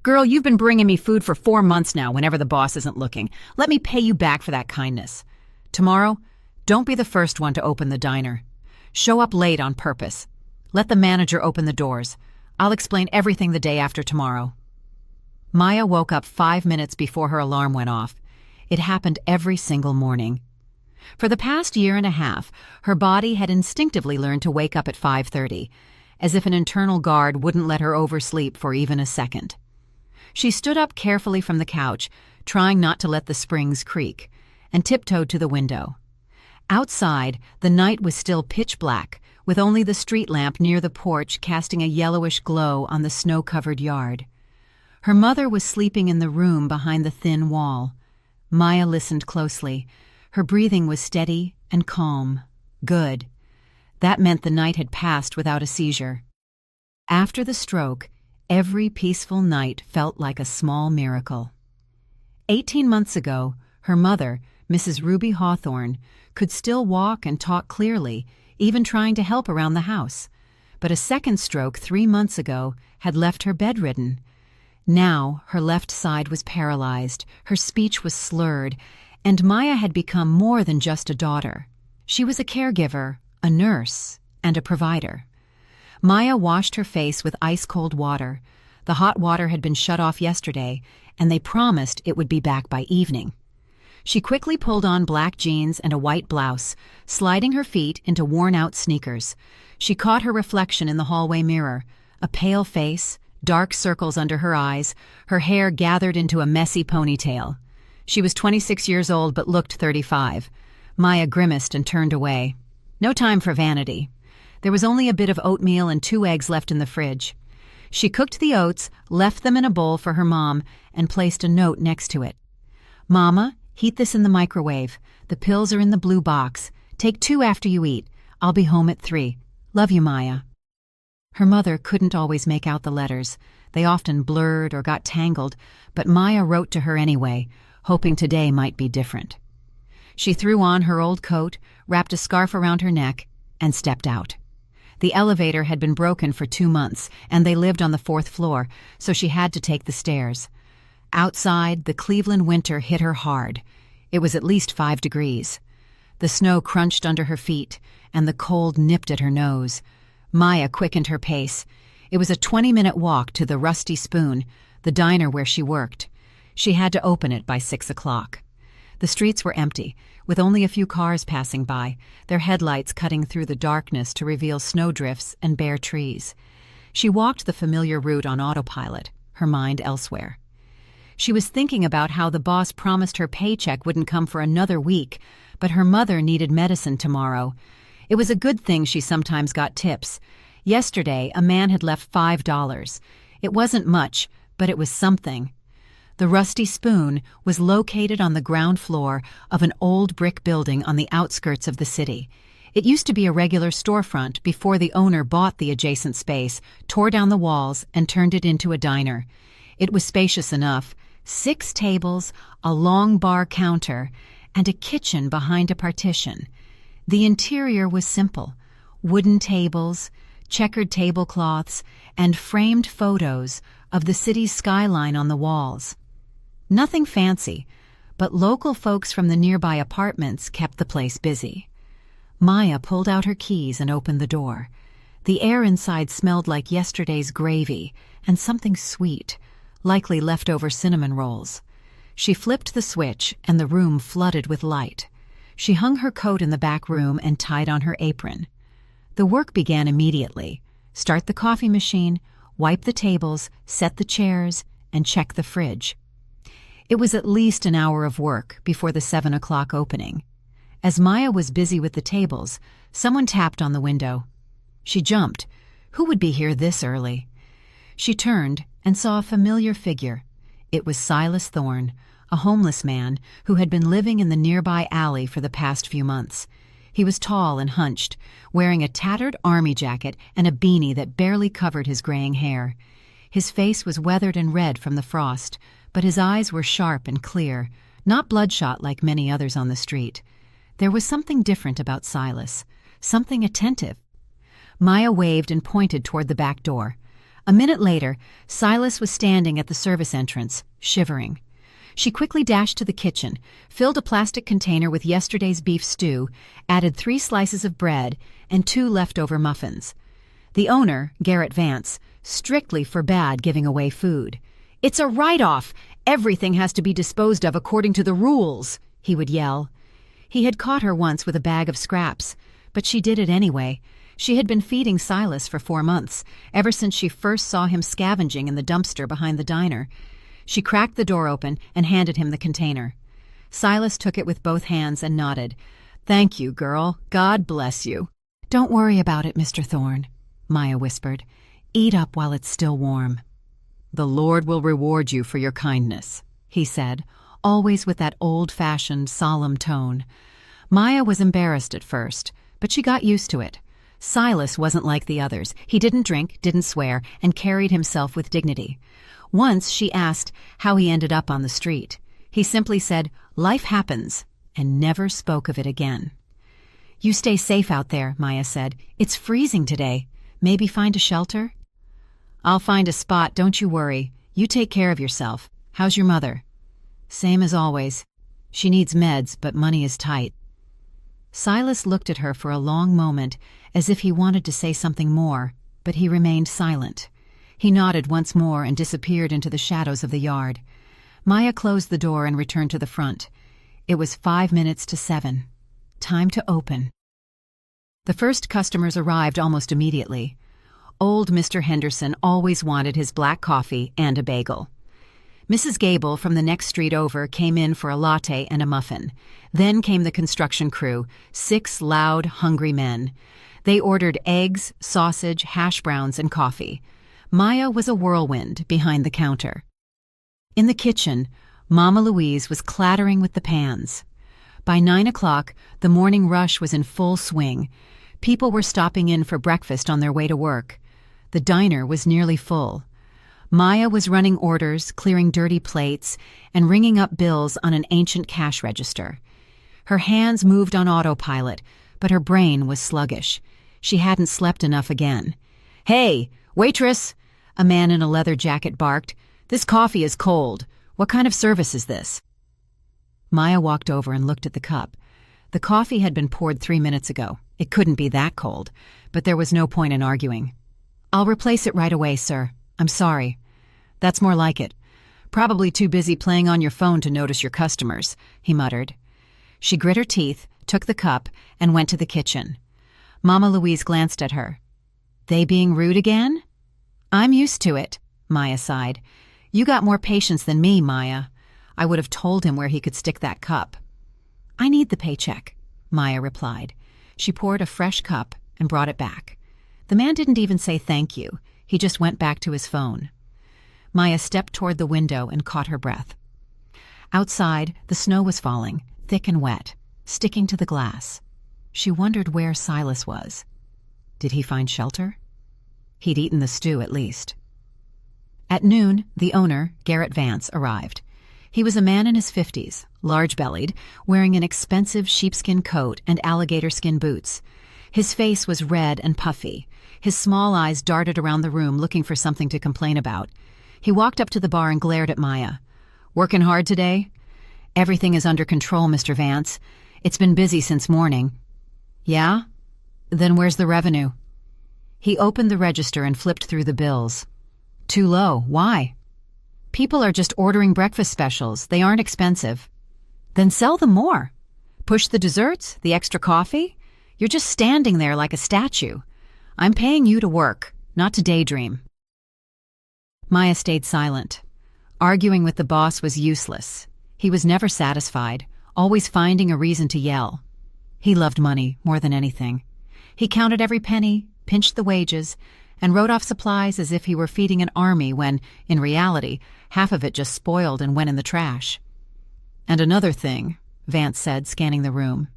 Girl, you've been bringing me food for 4 months now whenever the boss isn't looking. Let me pay you back for that kindness. Tomorrow, don't be the first one to open the diner. Show up late on purpose. Let the manager open the doors. I'll explain everything the day after tomorrow. Maya woke up 5 minutes before her alarm went off. It happened every single morning. For the past year and a half, her body had instinctively learned to wake up at 5:30, as if an internal guard wouldn't let her oversleep for even a second. She stood up carefully from the couch, trying not to let the springs creak, and tiptoed to the window. Outside, the night was still pitch black, with only the street lamp near the porch casting a yellowish glow on the snow-covered yard. Her mother was sleeping in the room behind the thin wall. Maya listened closely. Her breathing was steady and calm. Good. That meant the night had passed without a seizure. After the stroke, every peaceful night felt like a small miracle. 18 months ago, her mother, Mrs. Ruby Hawthorne, could still walk and talk clearly, even trying to help around the house. But a second stroke 3 months ago had left her bedridden. Now her left side was paralyzed, her speech was slurred, and Maya had become more than just a daughter. She was a caregiver, a nurse, and a provider. Maya washed her face with ice-cold water. The hot water had been shut off yesterday, and they promised it would be back by evening. She quickly pulled on black jeans and a white blouse, sliding her feet into worn-out sneakers. She caught her reflection in the hallway mirror, a pale face, dark circles under her eyes, her hair gathered into a messy ponytail. She was 26 years old but looked 35. Maya grimaced and turned away. No time for vanity. There was only a bit of oatmeal and 2 eggs left in the fridge. She cooked the oats, left them in a bowl for her mom, and placed a note next to it. "Mama, heat this in the microwave. The pills are in the blue box. Take 2 after you eat. I'll be home at 3. Love you, Maya." Her mother couldn't always make out the letters. They often blurred or got tangled, but Maya wrote to her anyway, hoping today might be different. She threw on her old coat, wrapped a scarf around her neck, and stepped out. The elevator had been broken for 2 months, and they lived on the 4th floor, so she had to take the stairs. Outside, the Cleveland winter hit her hard. It was at least 5 degrees. The snow crunched under her feet, and the cold nipped at her nose. Maya quickened her pace. It was a 20-minute walk to the Rusty Spoon, the diner where she worked. She had to open it by 6 o'clock. The streets were empty, with only a few cars passing by, their headlights cutting through the darkness to reveal snowdrifts and bare trees. She walked the familiar route on autopilot, her mind elsewhere. She was thinking about how the boss promised her paycheck wouldn't come for another week, but her mother needed medicine tomorrow. It was a good thing she sometimes got tips. Yesterday, a man had left $5. It wasn't much, but it was something. The Rusty Spoon was located on the ground floor of an old brick building on the outskirts of the city. It used to be a regular storefront before the owner bought the adjacent space, tore down the walls, and turned it into a diner. It was spacious enough: 6 tables, a long bar counter, and a kitchen behind a partition. The interior was simple: wooden tables, checkered tablecloths, and framed photos of the city's skyline on the walls. Nothing fancy, but local folks from the nearby apartments kept the place busy. Maya pulled out her keys and opened the door. The air inside smelled like yesterday's gravy and something sweet, likely leftover cinnamon rolls. She flipped the switch and the room flooded with light. She hung her coat in the back room and tied on her apron. The work began immediately. Start the coffee machine, wipe the tables, set the chairs, and check the fridge. It was at least an hour of work before the 7 o'clock opening. As Maya was busy with the tables, someone tapped on the window. She jumped. Who would be here this early? She turned and saw a familiar figure. It was Silas Thorne, a homeless man who had been living in the nearby alley for the past few months. He was tall and hunched, wearing a tattered army jacket and a beanie that barely covered his graying hair. His face was weathered and red from the frost, but his eyes were sharp and clear, not bloodshot like many others on the street. There was something different about Silas, something attentive. Maya waved and pointed toward the back door. A minute later, Silas was standing at the service entrance, shivering. She quickly dashed to the kitchen, filled a plastic container with yesterday's beef stew, added 3 slices of bread, and 2 leftover muffins. The owner, Garrett Vance, strictly forbade giving away food. "It's a write-off! Everything has to be disposed of according to the rules," he would yell. He had caught her once with a bag of scraps, but she did it anyway. She had been feeding Silas for 4 months, ever since she first saw him scavenging in the dumpster behind the diner. She cracked the door open and handed him the container. Silas took it with both hands and nodded. "Thank you, girl. God bless you." "Don't worry about it, Mr. Thorne," Maya whispered. "Eat up while it's still warm." "The Lord will reward you for your kindness," he said, always with that old-fashioned, solemn tone. Maya was embarrassed at first, but she got used to it. Silas wasn't like the others. He didn't drink, didn't swear, and carried himself with dignity. Once she asked how he ended up on the street. He simply said, "Life happens," and never spoke of it again. "You stay safe out there," Maya said. "It's freezing today. Maybe find a shelter?" "I'll find a spot, don't you worry. You take care of yourself. How's your mother?" "Same as always. She needs meds, but money is tight." Silas looked at her for a long moment, as if he wanted to say something more, but he remained silent. He nodded once more and disappeared into the shadows of the yard. Maya closed the door and returned to the front. It was 5 minutes to 7. Time to open. The first customers arrived almost immediately. Old Mr. Henderson always wanted his black coffee and a bagel. Mrs. Gable from the next street over came in for a latte and a muffin. Then came the construction crew, 6 loud, hungry men. They ordered eggs, sausage, hash browns, and coffee. Maya was a whirlwind behind the counter. In the kitchen, Mama Louise was clattering with the pans. By 9 o'clock, the morning rush was in full swing. People were stopping in for breakfast on their way to work. The diner was nearly full. Maya was running orders, clearing dirty plates, and ringing up bills on an ancient cash register. Her hands moved on autopilot, but her brain was sluggish. She hadn't slept enough again. "Hey, waitress!" a man in a leather jacket barked. "This coffee is cold. What kind of service is this?" Maya walked over and looked at the cup. The coffee had been poured 3 minutes ago. It couldn't be that cold, but there was no point in arguing. "I'll replace it right away, sir. I'm sorry." "That's more like it. Probably too busy playing on your phone to notice your customers," he muttered. She grit her teeth, took the cup, and went to the kitchen. Mama Louise glanced at her. "They being rude again?" "I'm used to it," Maya sighed. "You got more patience than me, Maya." I would have told him where he could stick that cup. "I need the paycheck," Maya replied. She poured a fresh cup and brought it back. The man didn't even say thank you. He just went back to his phone. Maya stepped toward the window and caught her breath. Outside, the snow was falling, thick and wet, sticking to the glass. She wondered where Silas was. Did he find shelter? He'd eaten the stew at least. At noon, the owner, Garrett Vance, arrived. He was a man in his 50s, large-bellied, wearing an expensive sheepskin coat and alligator skin boots. His face was red and puffy. His small eyes darted around the room looking for something to complain about. He walked up to the bar and glared at Maya. "Working hard today?" "Everything is under control, Mr. Vance. It's been busy since morning." "Yeah? Then where's the revenue?" He opened the register and flipped through the bills. "Too low. Why?" "People are just ordering breakfast specials. They aren't expensive." "Then sell them more. Push the desserts, the extra coffee. You're just standing there like a statue. I'm paying you to work, not to daydream." Maya stayed silent. Arguing with the boss was useless. He was never satisfied, always finding a reason to yell. He loved money more than anything. He counted every penny, pinched the wages, and wrote off supplies as if he were feeding an army when, in reality, half of it just spoiled and went in the trash. "And another thing," Vance said, scanning the room.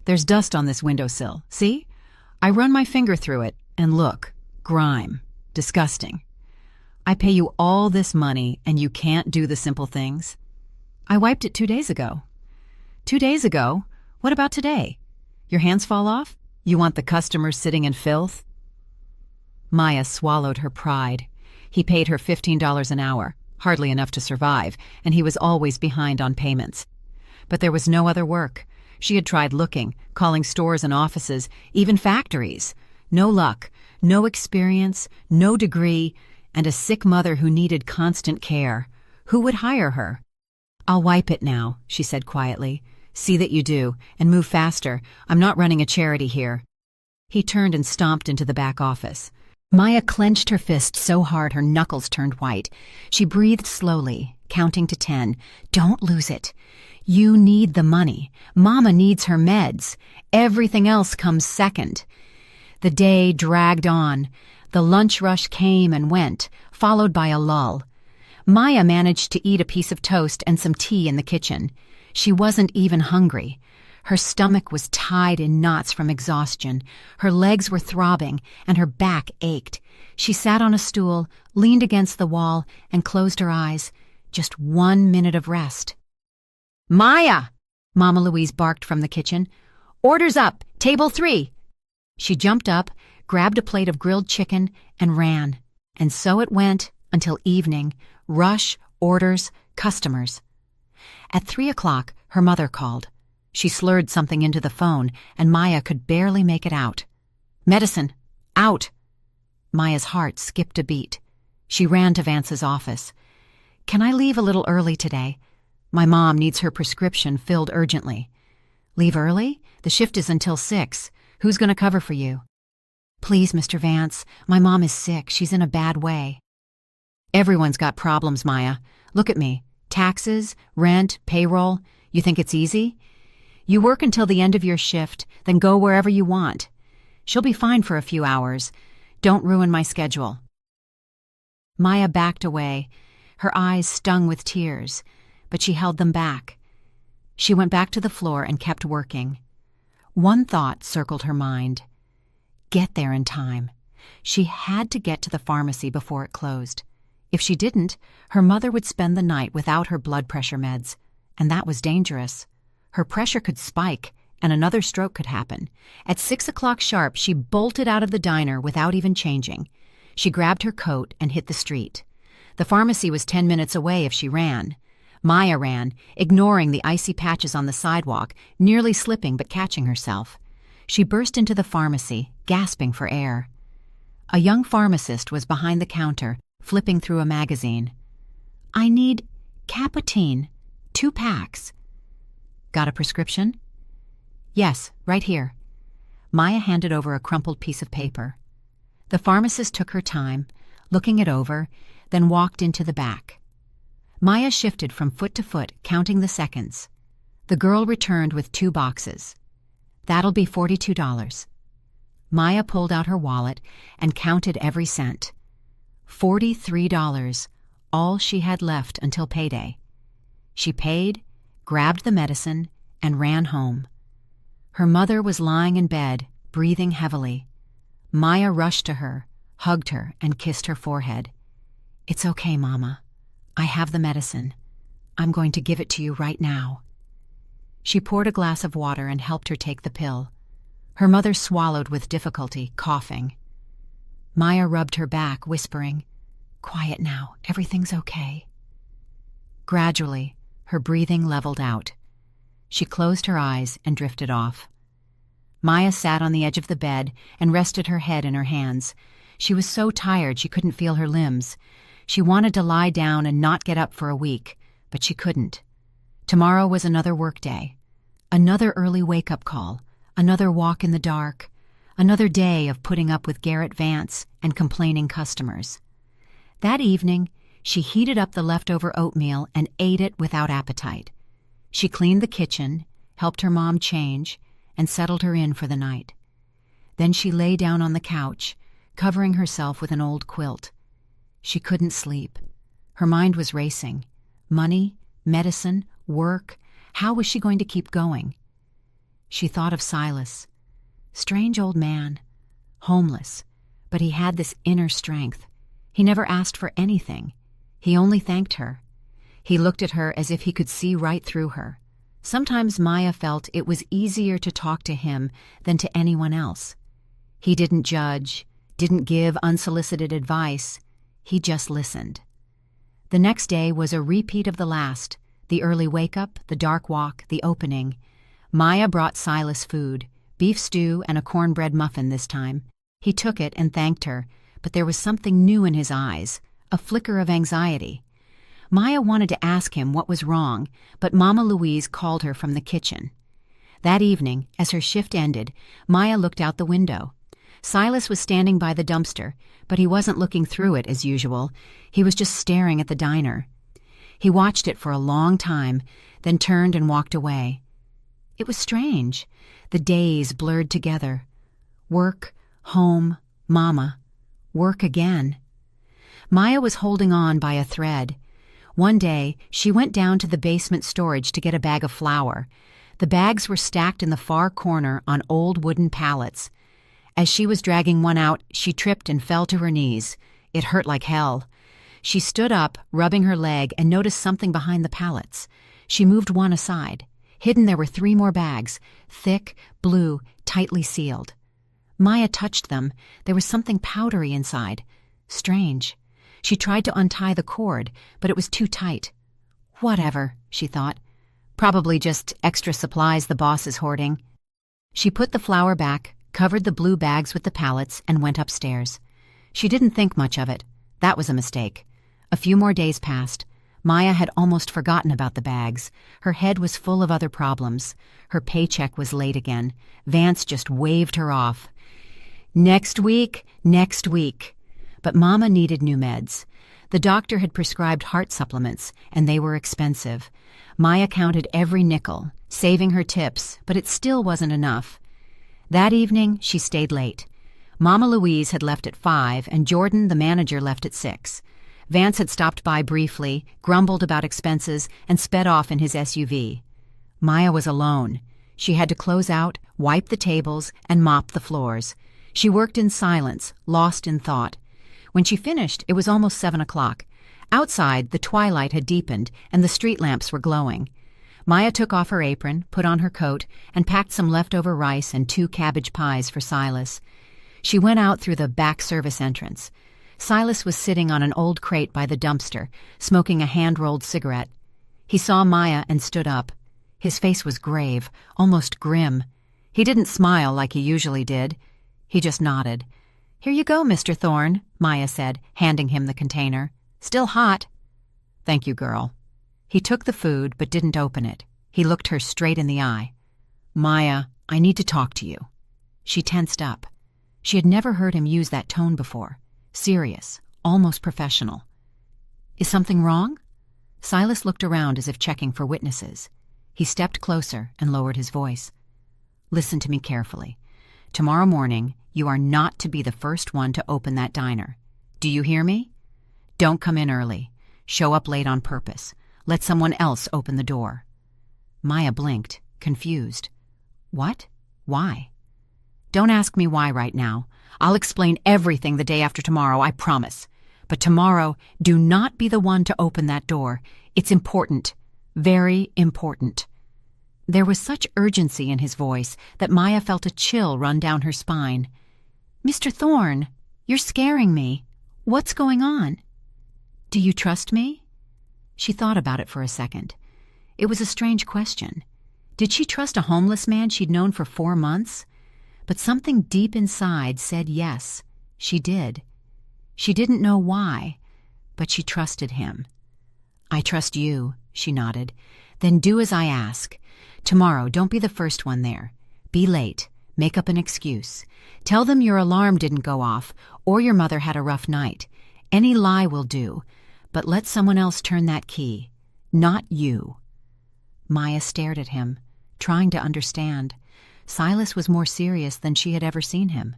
"There's dust on this windowsill. See? I run my finger through it, and look. Grime. Disgusting. I pay you all this money, and you can't do the simple things. I wiped it 2 days ago." "2 days ago? What about today? Your hands fall off? You want the customers sitting in filth?" Maya swallowed her pride. He paid her $15 an hour, hardly enough to survive, and he was always behind on payments. But there was no other work. She had tried looking, calling stores and offices, even factories. No luck, no experience, no degree, and a sick mother who needed constant care. Who would hire her? "I'll wipe it now," she said quietly. "See that you do, and move faster. I'm not running a charity here." He turned and stomped into the back office. Maya clenched her fist so hard her knuckles turned white. She breathed slowly, counting to 10. "Don't lose it. You need the money. Mama needs her meds. Everything else comes second." The day dragged on. The lunch rush came and went, followed by a lull. Maya managed to eat a piece of toast and some tea in the kitchen. She wasn't even hungry. Her stomach was tied in knots from exhaustion. Her legs were throbbing, and her back ached. She sat on a stool, leaned against the wall, and closed her eyes. Just 1 minute of rest. "Maya!" Mama Louise barked from the kitchen. "Orders up! Table 3!" She jumped up, grabbed a plate of grilled chicken, and ran. And so it went until evening. Rush, orders, customers. At 3 o'clock, her mother called. She slurred something into the phone, and Maya could barely make it out. "Medicine! Out!" Maya's heart skipped a beat. She ran to Vance's office. "Can I leave a little early today? My mom needs her prescription filled urgently." "Leave early? The shift is until 6. Who's going to cover for you?" "Please, Mr. Vance, my mom is sick. She's in a bad way." "Everyone's got problems, Maya. Look at me. Taxes, rent, payroll. You think it's easy? You work until the end of your shift, then go wherever you want. She'll be fine for a few hours. Don't ruin my schedule." Maya backed away. Her eyes stung with tears, but she held them back. She went back to the floor and kept working. One thought circled her mind. Get there in time. She had to get to the pharmacy before it closed. If she didn't, her mother would spend the night without her blood pressure meds, and that was dangerous. Her pressure could spike, and another stroke could happen. At 6 o'clock sharp, she bolted out of the diner without even changing. She grabbed her coat and hit the street. The pharmacy was 10 minutes away if she ran. Maya ran, ignoring the icy patches on the sidewalk, nearly slipping but catching herself. She burst into the pharmacy, gasping for air. A young pharmacist was behind the counter, flipping through a magazine. "I need Capotine, 2 packs. "Got a prescription?" "Yes, right here." Maya handed over a crumpled piece of paper. The pharmacist took her time, looking it over, then walked into the back. Maya shifted from foot to foot, counting the seconds. The girl returned with 2 boxes. "That'll be $42. Maya pulled out her wallet and counted every cent. $43, all she had left until payday. She paid, grabbed the medicine, and ran home. Her mother was lying in bed, breathing heavily. Maya rushed to her, hugged her, and kissed her forehead. "It's okay, Mama. I have the medicine. I'm going to give it to you right now." She poured a glass of water and helped her take the pill. Her mother swallowed with difficulty, coughing. Maya rubbed her back, whispering, "Quiet now, everything's okay." Gradually, her breathing leveled out. She closed her eyes and drifted off. Maya sat on the edge of the bed and rested her head in her hands. She was so tired she couldn't feel her limbs. She wanted to lie down and not get up for a week, but she couldn't. Tomorrow was another workday, another early wake-up call, another walk in the dark, another day of putting up with Garrett Vance and complaining customers. That evening, she heated up the leftover oatmeal and ate it without appetite. She cleaned the kitchen, helped her mom change, and settled her in for the night. Then she lay down on the couch, covering herself with an old quilt. She couldn't sleep. Her mind was racing. Money, medicine, work. How was she going to keep going? She thought of Silas. Strange old man. Homeless. But he had this inner strength. He never asked for anything. He only thanked her. He looked at her as if he could see right through her. Sometimes Maya felt it was easier to talk to him than to anyone else. He didn't judge, didn't give unsolicited advice. He just listened. The next day was a repeat of the last. The early wake-up, the dark walk, the opening. Maya brought Silas food, beef stew and a cornbread muffin this time. He took it and thanked her, but there was something new in his eyes, a flicker of anxiety. Maya wanted to ask him what was wrong, but Mama Louise called her from the kitchen. That evening, as her shift ended, Maya looked out the window. Silas was standing by the dumpster, but he wasn't looking through it as usual. He was just staring at the diner. He watched it for a long time, then turned and walked away. It was strange. The days blurred together. Work, home, Mama. Work again. Maya was holding on by a thread. One day, she went down to the basement storage to get a bag of flour. The bags were stacked in the far corner on old wooden pallets. As she was dragging one out, she tripped and fell to her knees. It hurt like hell. She stood up, rubbing her leg, and noticed something behind the pallets. She moved one aside. Hidden there were 3 more bags, thick, blue, tightly sealed. Maya touched them. There was something powdery inside. Strange. She tried to untie the cord, but it was too tight. Whatever, she thought. Probably just extra supplies the boss is hoarding. She put the flour back, covered the blue bags with the pallets, and went upstairs. She didn't think much of it. That was a mistake. A few more days passed. Maya had almost forgotten about the bags. Her head was full of other problems. Her paycheck was late again. Vance just waved her off. Next week, next week. But Mama needed new meds. The doctor had prescribed heart supplements, and they were expensive. Maya counted every nickel, saving her tips, but it still wasn't enough. That evening, she stayed late. Mama Louise had left at 5, and Jordan, the manager, left at 6. Vance had stopped by briefly, grumbled about expenses, and sped off in his SUV. Maya was alone. She had to close out, wipe the tables, and mop the floors. She worked in silence, lost in thought. When she finished, it was almost 7 o'clock. Outside, the twilight had deepened, and the street lamps were glowing. Maya took off her apron, put on her coat, and packed some leftover rice and 2 cabbage pies for Silas. She went out through the back service entrance. Silas was sitting on an old crate by the dumpster, smoking a hand-rolled cigarette. He saw Maya and stood up. His face was grave, almost grim. He didn't smile like he usually did. He just nodded. "Here you go, Mr. Thorne," Maya said, handing him the container. "Still hot." "Thank you, girl." He took the food but didn't open it. He looked her straight in the eye. "Maya, I need to talk to you." She tensed up. She had never heard him use that tone before. Serious, almost professional. "Is something wrong?" Silas looked around as if checking for witnesses. He stepped closer and lowered his voice. "Listen to me carefully. Tomorrow morning, you are not to be the first one to open that diner. Do you hear me? Don't come in early. Show up late on purpose. Let someone else open the door." Maya blinked, confused. "What? Why?" "Don't ask me why right now. I'll explain everything the day after tomorrow, I promise. But tomorrow, do not be the one to open that door. It's important. Very important." There was such urgency in his voice that Maya felt a chill run down her spine. "Mr. Thorne, you're scaring me. What's going on?" "Do you trust me?" She thought about it for a second. It was a strange question. Did she trust a homeless man she'd known for 4 months? But something deep inside said yes, she did. She didn't know why, but she trusted him. "I trust you," she nodded. "Then do as I ask. Tomorrow, don't be the first one there. Be late. Make up an excuse. Tell them your alarm didn't go off, or your mother had a rough night. Any lie will do, but let someone else turn that key. Not you." Maya stared at him, trying to understand. Silas was more serious than she had ever seen him.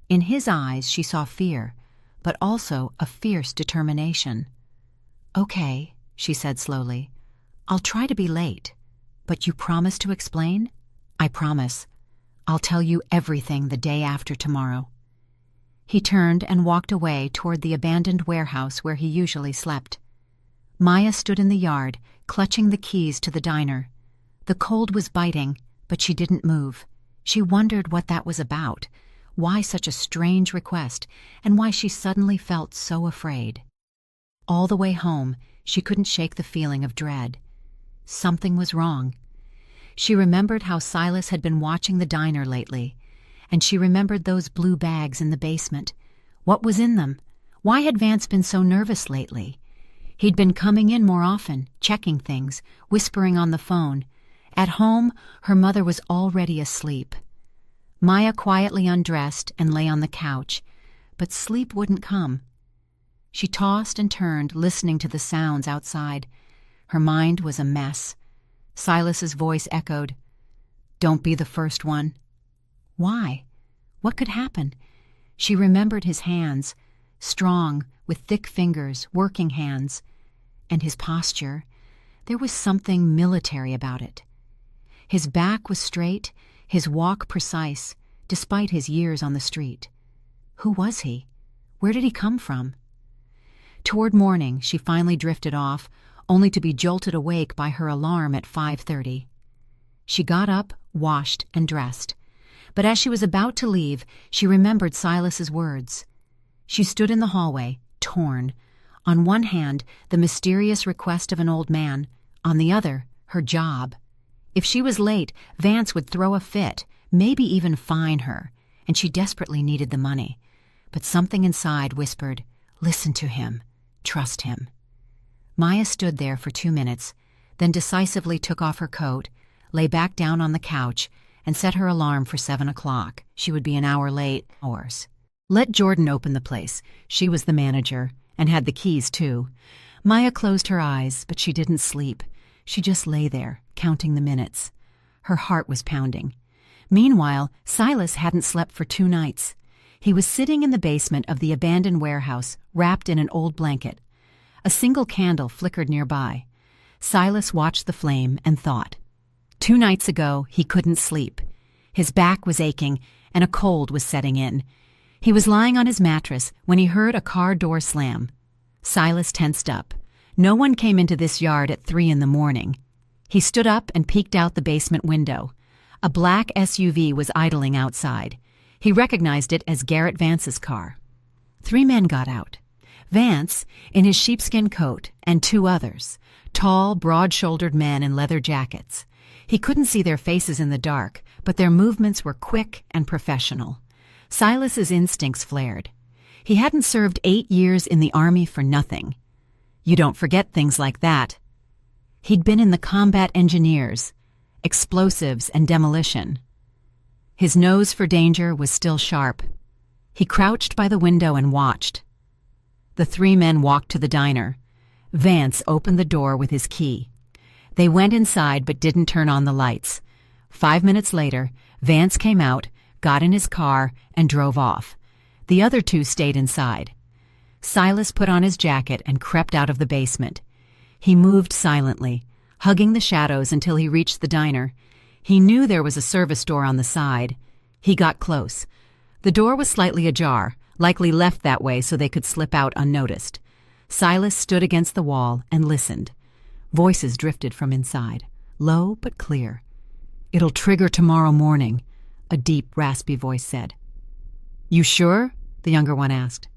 In his eyes she saw fear, but also a fierce determination. "Okay," she said slowly. "I'll try to be late. But you promise to explain?" "I promise. I'll tell you everything the day after tomorrow." He turned and walked away toward the abandoned warehouse where he usually slept. Maya stood in the yard, clutching the keys to the diner. The cold was biting, but she didn't move. She wondered what that was about, why such a strange request, and why she suddenly felt so afraid. all the way home, she couldn't shake the feeling of dread. Something was wrong. She remembered how Silas had been watching the diner lately, and she remembered those blue bags in the basement. What was in them? Why had Vance been so nervous lately? He'd been coming in more often, checking things, whispering on the phone. At home, her mother was already asleep. Maya quietly undressed and lay on the couch, but sleep wouldn't come. She tossed and turned, listening to the sounds outside. Her mind was a mess. Silas's voice echoed, "Don't be the first one." Why? What could happen? She remembered his hands, strong, with thick fingers, working hands, and his posture. There was something military about it. His back was straight, his walk precise, despite his years on the street. Who was he? Where did he come from? Toward morning, she finally drifted off, only to be jolted awake by her alarm at 5:30. She got up, washed, and dressed. But as she was about to leave, she remembered Silas's words. She stood in the hallway, torn. On one hand, the mysterious request of an old man. On the other, her job. If she was late, Vance would throw a fit, maybe even fine her, and she desperately needed the money. But something inside whispered, "Listen to him. Trust him." Maya stood there for 2 minutes, then decisively took off her coat, lay back down on the couch, and set her alarm for 7 o'clock. She would be an hour late. Hours. Let Jordan open the place. She was the manager, and had the keys too. Maya closed her eyes, but she didn't sleep. She just lay there, counting the minutes. Her heart was pounding. Meanwhile, Silas hadn't slept for 2 nights. He was sitting in the basement of the abandoned warehouse, wrapped in an old blanket. A single candle flickered nearby. Silas watched the flame and thought. 2 nights ago, he couldn't sleep. His back was aching, and a cold was setting in. He was lying on his mattress when he heard a car door slam. Silas tensed up. No one came into this yard at 3 in the morning. He stood up and peeked out the basement window. A black SUV was idling outside. He recognized it as Garrett Vance's car. 3 men got out. Vance, in his sheepskin coat, and 2 others, tall, broad-shouldered men in leather jackets. He couldn't see their faces in the dark, but their movements were quick and professional. Silas's instincts flared. He hadn't served 8 years in the army for nothing. You don't forget things like that. He'd been in the combat engineers, explosives and demolition. His nose for danger was still sharp. He crouched by the window and watched. The 3 men walked to the diner. Vance opened the door with his key. They went inside but didn't turn on the lights. 5 minutes later, Vance came out, got in his car, and drove off. The other 2 stayed inside. Silas put on his jacket and crept out of the basement. He moved silently, hugging the shadows until he reached the diner. He knew there was a service door on the side. He got close. The door was slightly ajar, likely left that way so they could slip out unnoticed. Silas stood against the wall and listened. Voices drifted from inside, low but clear. "It'll trigger tomorrow morning," a deep, raspy voice said. "You sure?" the younger one asked.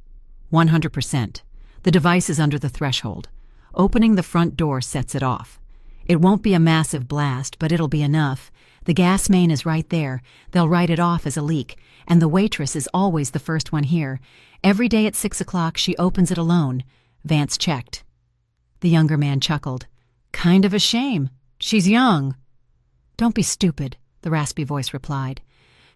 100%. The device is under the threshold. Opening the front door sets it off. It won't be a massive blast, but it'll be enough. The gas main is right there. They'll write it off as a leak, and the waitress is always the first one here. Every day at 6 o'clock she opens it alone. Vance checked. The younger man chuckled. "Kind of a shame. She's young." "Don't be stupid," the raspy voice replied.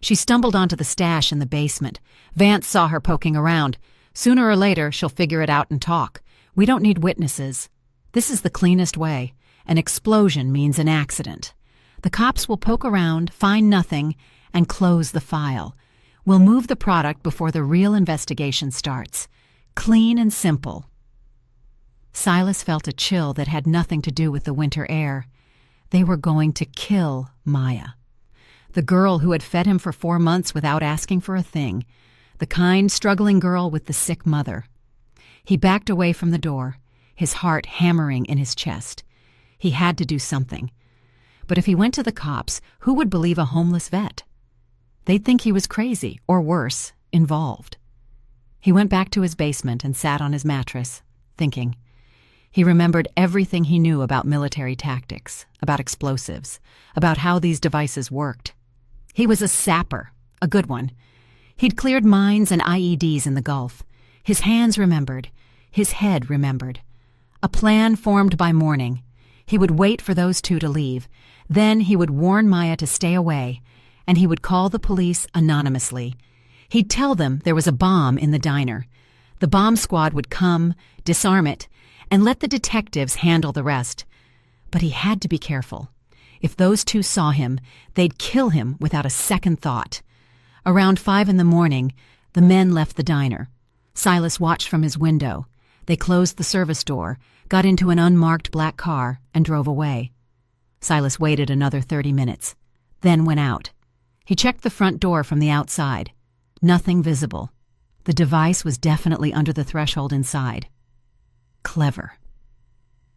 She stumbled onto the stash in the basement. Vance saw her poking around. "Sooner or later, she'll figure it out and talk. We don't need witnesses. This is the cleanest way. An explosion means an accident. The cops will poke around, find nothing, and close the file. We'll move the product before the real investigation starts. Clean and simple." Silas felt a chill that had nothing to do with the winter air. They were going to kill Maya. The girl who had fed him for 4 months without asking for a thing. The kind, struggling girl with the sick mother. He backed away from the door, his heart hammering in his chest. He had to do something. But if he went to the cops, who would believe a homeless vet? They'd think he was crazy, or worse, involved. He went back to his basement and sat on his mattress, thinking. He remembered everything he knew about military tactics, about explosives, about how these devices worked. He was a sapper, a good one. He'd cleared mines and IEDs in the Gulf. His hands remembered. His head remembered. A plan formed by morning. He would wait for those two to leave. Then he would warn Maya to stay away, and he would call the police anonymously. He'd tell them there was a bomb in the diner. The bomb squad would come, disarm it, and let the detectives handle the rest. But he had to be careful. If those two saw him, they'd kill him without a second thought. Around 5 a.m, the men left the diner. Silas watched from his window. They closed the service door, got into an unmarked black car, and drove away. Silas waited another 30 minutes, then went out. He checked the front door from the outside. Nothing visible. The device was definitely under the threshold inside. Clever.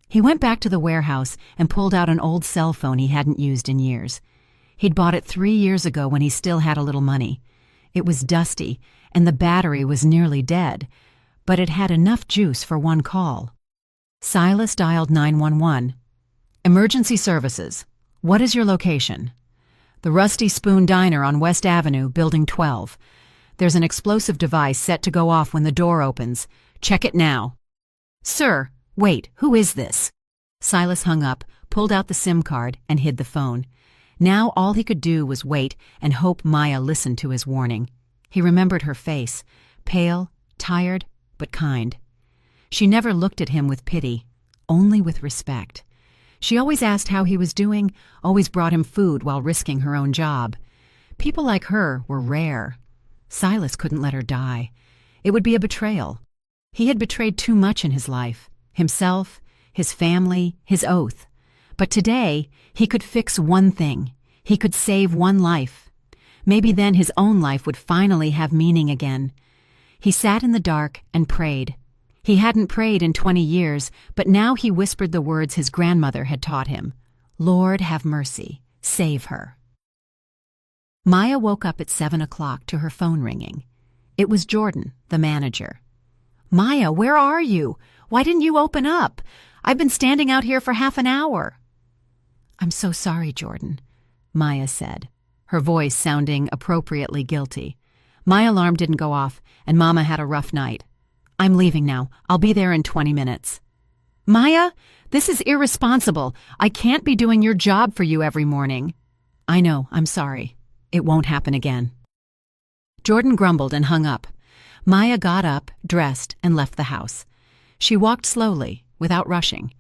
He went back to the warehouse and pulled out an old cell phone he hadn't used in years. He'd bought it 3 years ago when he still had a little money. It was dusty, and the battery was nearly dead, but it had enough juice for one call. Silas dialed 911. Emergency services. What is your location? The Rusty Spoon Diner on West Avenue, Building 12. There's an explosive device set to go off when the door opens. Check it now. Sir, wait, who is this? Silas hung up, pulled out the SIM card, and hid the phone. Now all he could do was wait and hope Maya listened to his warning. He remembered her face, pale, tired, but kind. She never looked at him with pity, only with respect. She always asked how he was doing, always brought him food while risking her own job. People like her were rare. Silas couldn't let her die. It would be a betrayal. He had betrayed too much in his life, himself, his family, his oath. But today, he could fix one thing. He could save one life. Maybe then his own life would finally have meaning again. He sat in the dark and prayed. He hadn't prayed in 20 years, but now he whispered the words his grandmother had taught him. Lord, have mercy. Save her. Maya woke up at 7 o'clock to her phone ringing. It was Jordan, the manager. Maya, where are you? Why didn't you open up? I've been standing out here for half an hour. I'm so sorry, Jordan, Maya said, her voice sounding appropriately guilty. My alarm didn't go off, and Mama had a rough night. I'm leaving now. I'll be there in 20 minutes. Maya, this is irresponsible. I can't be doing your job for you every morning. I know, I'm sorry. It won't happen again. Jordan grumbled and hung up. Maya got up, dressed, and left the house. She walked slowly, without rushing.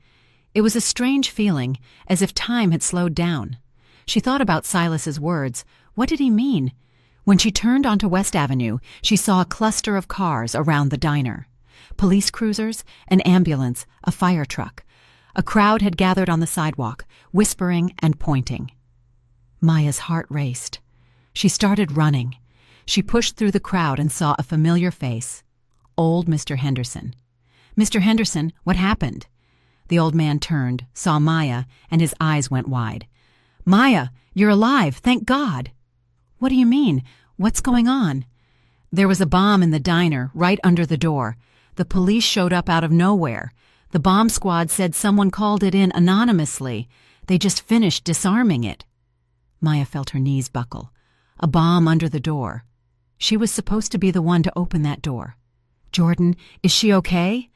It was a strange feeling, as if time had slowed down. She thought about Silas's words. What did he mean? When she turned onto West Avenue, she saw a cluster of cars around the diner. Police cruisers, an ambulance, a fire truck. A crowd had gathered on the sidewalk, whispering and pointing. Maya's heart raced. She started running. She pushed through the crowd and saw a familiar face. Old Mr. Henderson. Mr. Henderson, what happened? The old man turned, saw Maya, and his eyes went wide. Maya, you're alive, thank God. What do you mean? What's going on? There was a bomb in the diner, right under the door. The police showed up out of nowhere. The bomb squad said someone called it in anonymously. They just finished disarming it. Maya felt her knees buckle. A bomb under the door. She was supposed to be the one to open that door. Jordan, is she okay?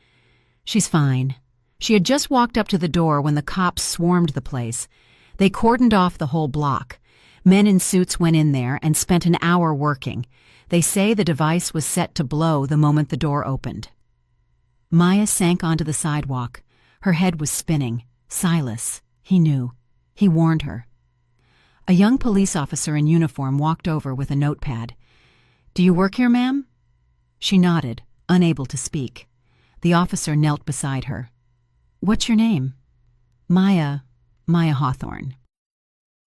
She's fine. She had just walked up to the door when the cops swarmed the place. They cordoned off the whole block. Men in suits went in there and spent an hour working. They say the device was set to blow the moment the door opened. Maya sank onto the sidewalk. Her head was spinning. Silas, he knew. He warned her. A young police officer in uniform walked over with a notepad. Do you work here, ma'am? She nodded, unable to speak. The officer knelt beside her. What's your name? Maya Hawthorne.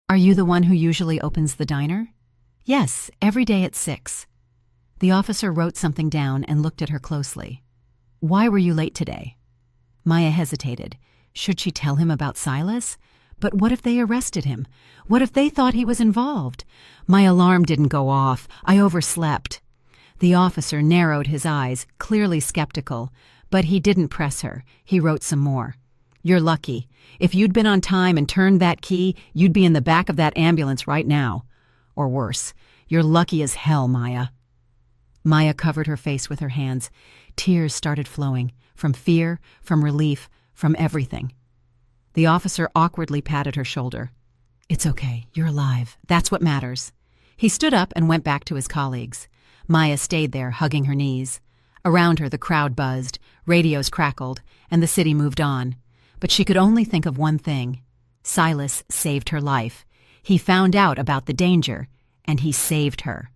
Are you the one who usually opens the diner? Yes, every day at 6. The officer wrote something down and looked at her closely. Why were you late today? Maya hesitated. Should she tell him about Silas? But what if they arrested him? What if they thought he was involved? My alarm didn't go off. I overslept. The officer narrowed his eyes, clearly skeptical. But he didn't press her. He wrote some more. "You're lucky. If you'd been on time and turned that key, you'd be in the back of that ambulance right now. Or worse. You're lucky as hell, Maya." Maya covered her face with her hands. Tears started flowing, from fear, from relief, from everything. The officer awkwardly patted her shoulder. "It's okay. You're alive. That's what matters." He stood up and went back to his colleagues. Maya stayed there, hugging her knees. Around her, the crowd buzzed, radios crackled, and the city moved on. But she could only think of one thing. Silas saved her life. He found out about the danger, and he saved her.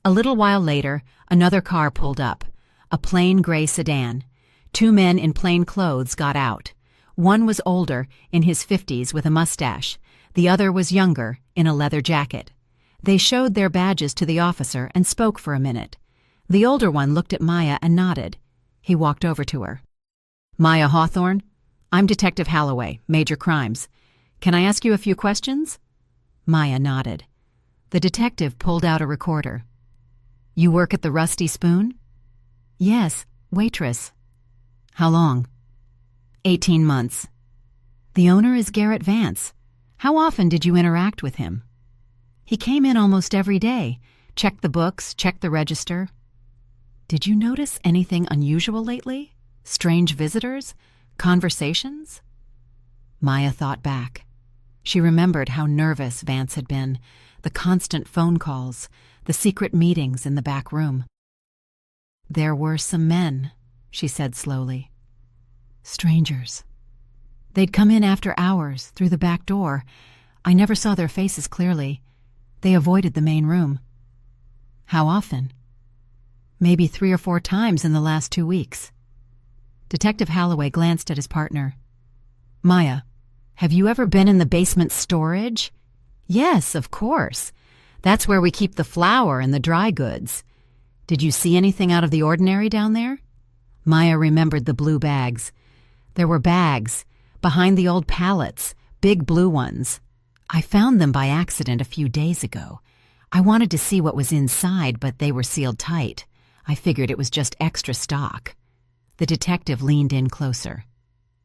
A little while later, another car pulled up, a plain gray sedan. 2 men in plain clothes got out. One was older, in his 50s with a mustache. The other was younger, in a leather jacket. They showed their badges to the officer and spoke for a minute. The older one looked at Maya and nodded. He walked over to her. "Maya Hawthorne? I'm Detective Holloway, Major Crimes. Can I ask you a few questions?" Maya nodded. The detective pulled out a recorder. "You work at the Rusty Spoon?" "Yes, waitress." "How long?" 18 months. "The owner is Garrett Vance. How often did you interact with him?" "He came in almost every day. Checked the books, checked the register." "Did you notice anything unusual lately? Strange visitors? Conversations?" Maya thought back. She remembered how nervous Vance had been, the constant phone calls, the secret meetings in the back room. "There were some men," she said slowly. "Strangers. They'd come in after hours, through the back door. I never saw their faces clearly. They avoided the main room." "How often?" "Maybe 3 or 4 times in the last 2 weeks." Detective Holloway glanced at his partner. "Maya, have you ever been in the basement storage?" "Yes, of course. That's where we keep the flour and the dry goods." "Did you see anything out of the ordinary down there?" Maya remembered the blue bags. There were bags, behind the old pallets, big blue ones. "I found them by accident a few days ago. I wanted to see what was inside, but they were sealed tight. I figured it was just extra stock." The detective leaned in closer.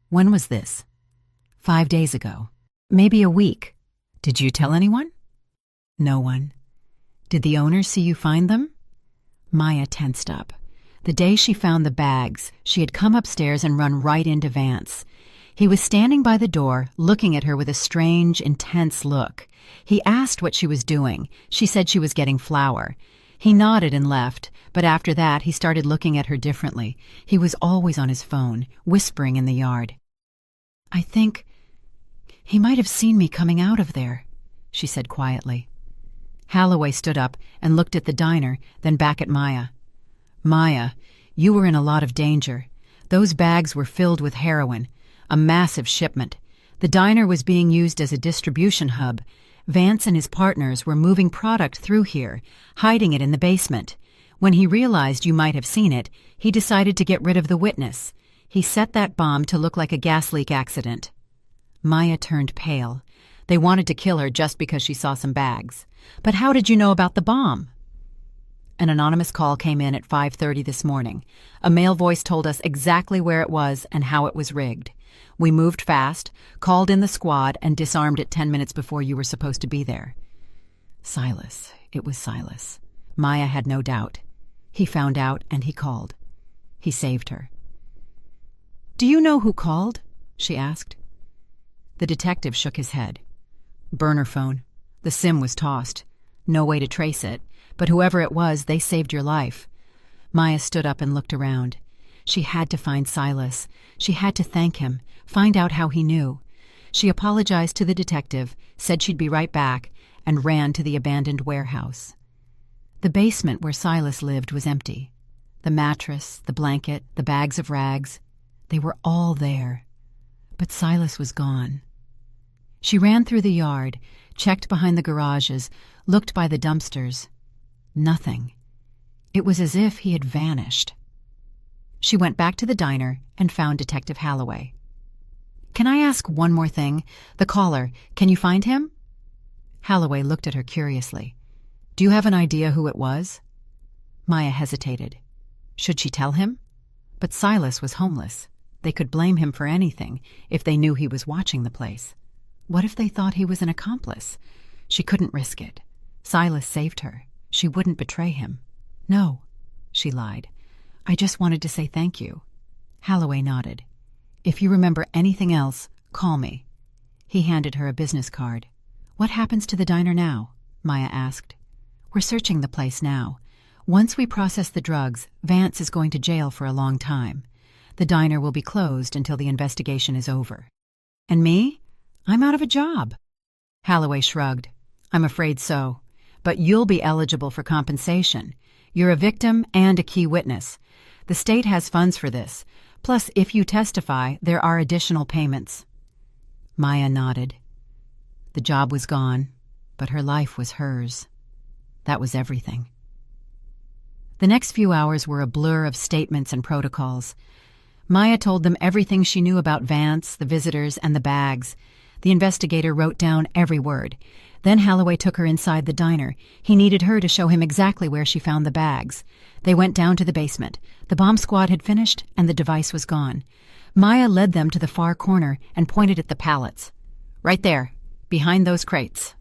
"When was this?" 5 days ago. Maybe a week. Did you tell anyone?" "No one." "Did the owner see you find them?" Maya tensed up. The day she found the bags, she had come upstairs and run right into Vance. He was standing by the door, looking at her with a strange, intense look. He asked what she was doing. She said she was getting flour. He nodded and left, but after that he started looking at her differently. He was always on his phone, whispering in the yard. "I think he might have seen me coming out of there," she said quietly. Holloway stood up and looked at the diner, then back at Maya. "Maya, you were in a lot of danger. Those bags were filled with heroin, a massive shipment. The diner was being used as a distribution hub. Vance and his partners were moving product through here, hiding it in the basement. When he realized you might have seen it, he decided to get rid of the witness. He set that bomb to look like a gas leak accident." Maya turned pale. They wanted to kill her just because she saw some bags. "But how did you know about the bomb?" "An anonymous call came in at 5:30 this morning. A male voice told us exactly where it was and how it was rigged. We moved fast, called in the squad, and disarmed it 10 minutes before you were supposed to be there." Silas. It was Silas. Maya had no doubt. He found out and he called. He saved her. "Do you know who called?" she asked. The detective shook his head. "Burner phone. The SIM was tossed. No way to trace it, but whoever it was, they saved your life." Maya stood up and looked around. She had to find Silas. She had to thank him, find out how he knew. She apologized to the detective, said she'd be right back, and ran to the abandoned warehouse. The basement where Silas lived was empty. The mattress, the blanket, the bags of rags, they were all there. But Silas was gone. She ran through the yard, checked behind the garages, looked by the dumpsters. Nothing. It was as if he had vanished. She went back to the diner and found Detective Holloway. "Can I ask one more thing? The caller, can you find him?" Holloway looked at her curiously. "Do you have an idea who it was?" Maya hesitated. Should she tell him? But Silas was homeless. They could blame him for anything if they knew he was watching the place. What if they thought he was an accomplice? She couldn't risk it. Silas saved her. She wouldn't betray him. No, she lied. I just wanted to say thank you. Holloway nodded. If you remember anything else, call me. He handed her a business card. What happens to the diner now? Maya asked. We're searching the place now. Once we process the drugs, Vance is going to jail for a long time. The diner will be closed until the investigation is over. And me? I'm out of a job. Holloway shrugged. I'm afraid so. But you'll be eligible for compensation. You're a victim and a key witness. The state has funds for this. Plus, if you testify, there are additional payments. Maya nodded. The job was gone, but her life was hers. That was everything. The next few hours were a blur of statements and protocols. Maya told them everything she knew about Vance, the visitors, and the bags. The investigator wrote down every word. Then Holloway took her inside the diner. He needed her to show him exactly where she found the bags. They went down to the basement. The bomb squad had finished, and the device was gone. Maya led them to the far corner and pointed at the pallets. Right there, behind those crates.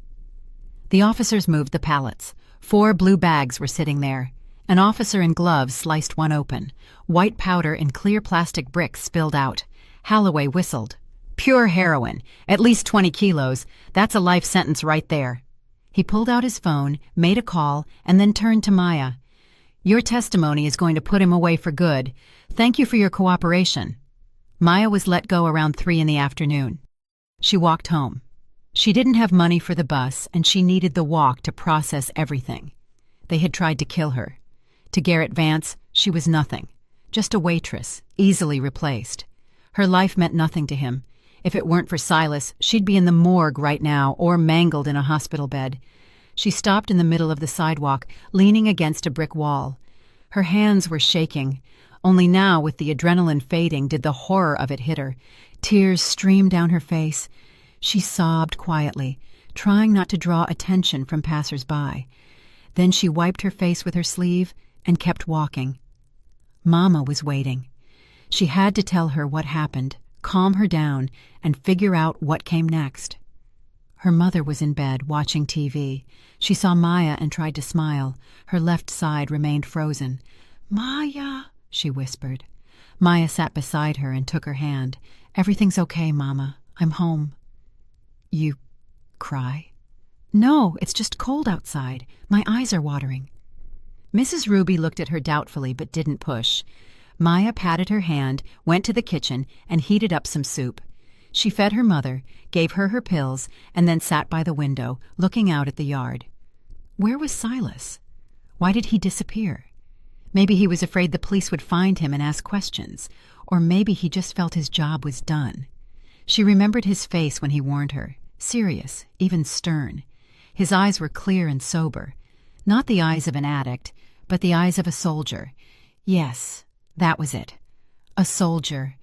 The officers moved the pallets. 4 blue bags were sitting there. An officer in gloves sliced one open. White powder in clear plastic bricks spilled out. Holloway whistled. Pure heroin, at least 20 kilos. That's a life sentence right there. He pulled out his phone, made a call, and then turned to Maya. Your testimony is going to put him away for good. Thank you for your cooperation. Maya was let go around 3 in the afternoon. She walked home. She didn't have money for the bus, and she needed the walk to process everything. They had tried to kill her. To Garrett Vance, she was nothing. Just a waitress, easily replaced. Her life meant nothing to him. If it weren't for Silas, she'd be in the morgue right now or mangled in a hospital bed. She stopped in the middle of the sidewalk, leaning against a brick wall. Her hands were shaking. Only now, with the adrenaline fading, did the horror of it hit her. Tears streamed down her face. She sobbed quietly, trying not to draw attention from passers-by. Then she wiped her face with her sleeve and kept walking. Mama was waiting. She had to tell her what happened, calm her down, and figure out what came next. Her mother was in bed, watching TV. She saw Maya and tried to smile. Her left side remained frozen. "Maya," she whispered. Maya sat beside her and took her hand. "Everything's okay, Mama. I'm home." "You cry?" "No, it's just cold outside. My eyes are watering." Mrs. Ruby looked at her doubtfully but didn't push. Maya patted her hand, went to the kitchen, and heated up some soup. She fed her mother, gave her her pills, and then sat by the window, looking out at the yard. Where was Silas? Why did he disappear? Maybe he was afraid the police would find him and ask questions, or maybe he just felt his job was done. She remembered his face when he warned her, serious, even stern. His eyes were clear and sober, not the eyes of an addict, but the eyes of a soldier. Yes, that was it. A soldier.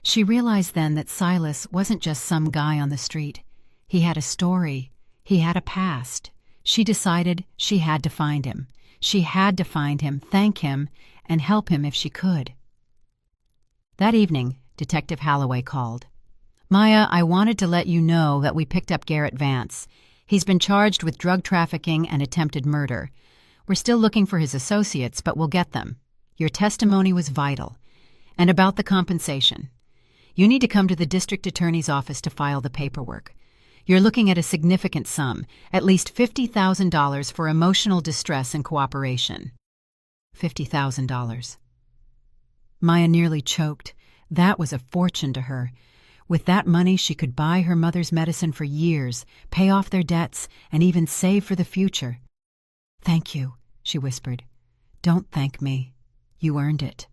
She realized then that Silas wasn't just some guy on the street. He had a story. He had a past. She decided she had to find him. She had to find him, thank him, and help him if she could. That evening, Detective Holloway called. "Maya, I wanted to let you know that we picked up Garrett Vance. He's been charged with drug trafficking and attempted murder. We're still looking for his associates, but we'll get them. Your testimony was vital. And about the compensation. You need to come to the district attorney's office to file the paperwork. You're looking at a significant sum, at least $50,000 for emotional distress and cooperation." $50,000. Maya nearly choked. That was a fortune to her. With that money, she could buy her mother's medicine for years, pay off their debts, and even save for the future. "Thank you," she whispered. "Don't thank me. You earned it."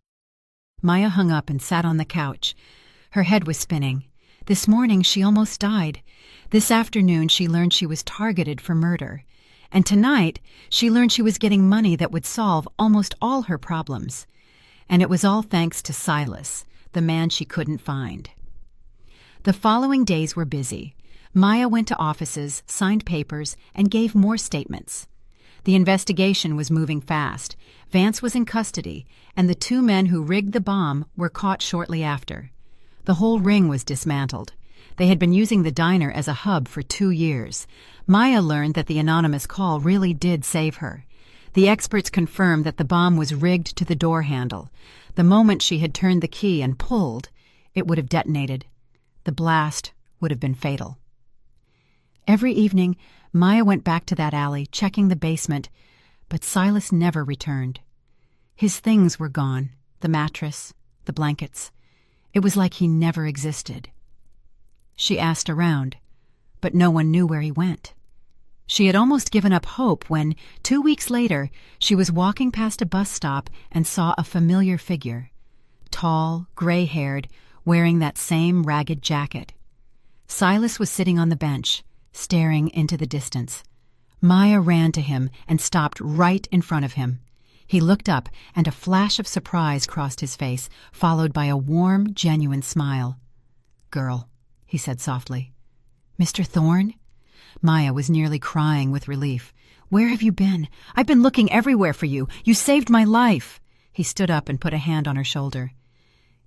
Maya hung up and sat on the couch. Her head was spinning. This morning she almost died. This afternoon she learned she was targeted for murder. And tonight she learned she was getting money that would solve almost all her problems. And it was all thanks to Silas, the man she couldn't find. The following days were busy. Maya went to offices, signed papers, and gave more statements. The investigation was moving fast. Vance was in custody, and the 2 men who rigged the bomb were caught shortly after. The whole ring was dismantled. They had been using the diner as a hub for 2 years. Maya learned that the anonymous call really did save her. The experts confirmed that the bomb was rigged to the door handle. The moment she had turned the key and pulled, it would have detonated. The blast would have been fatal. Every evening, Maya went back to that alley, checking the basement, but Silas never returned. His things were gone, the mattress, the blankets. It was like he never existed. She asked around, but no one knew where he went. She had almost given up hope when, 2 weeks later, she was walking past a bus stop and saw a familiar figure. Tall, gray-haired, wearing that same ragged jacket. Silas was sitting on the bench, staring into the distance. Maya ran to him and stopped right in front of him. He looked up, and a flash of surprise crossed his face, followed by a warm, genuine smile. "Girl," he said softly. "Mr. Thorne?" Maya was nearly crying with relief. "Where have you been? I've been looking everywhere for you. You saved my life." He stood up and put a hand on her shoulder.